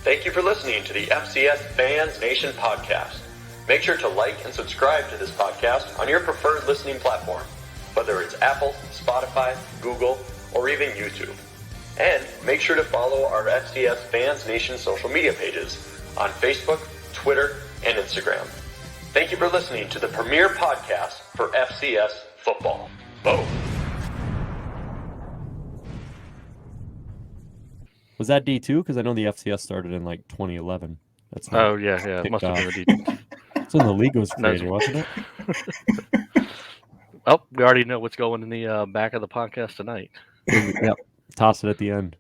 Thank you for listening to the FCS Fans Nation podcast. Make sure to like and subscribe to this podcast on your preferred listening platform, whether it's Apple, Spotify, Google, or even YouTube. And make sure to follow our FCS Fans Nation social media pages on Facebook, Twitter, and Instagram. Thank you for listening to the premier podcast for FCS football. Boom. Was that D2? Because I know the FCS started in like 2011. That's Oh, yeah. It must have been a D2. That's when the league was created, wasn't it? Oh, we already know what's going in the back of the podcast tonight. Yep. Toss it at the end.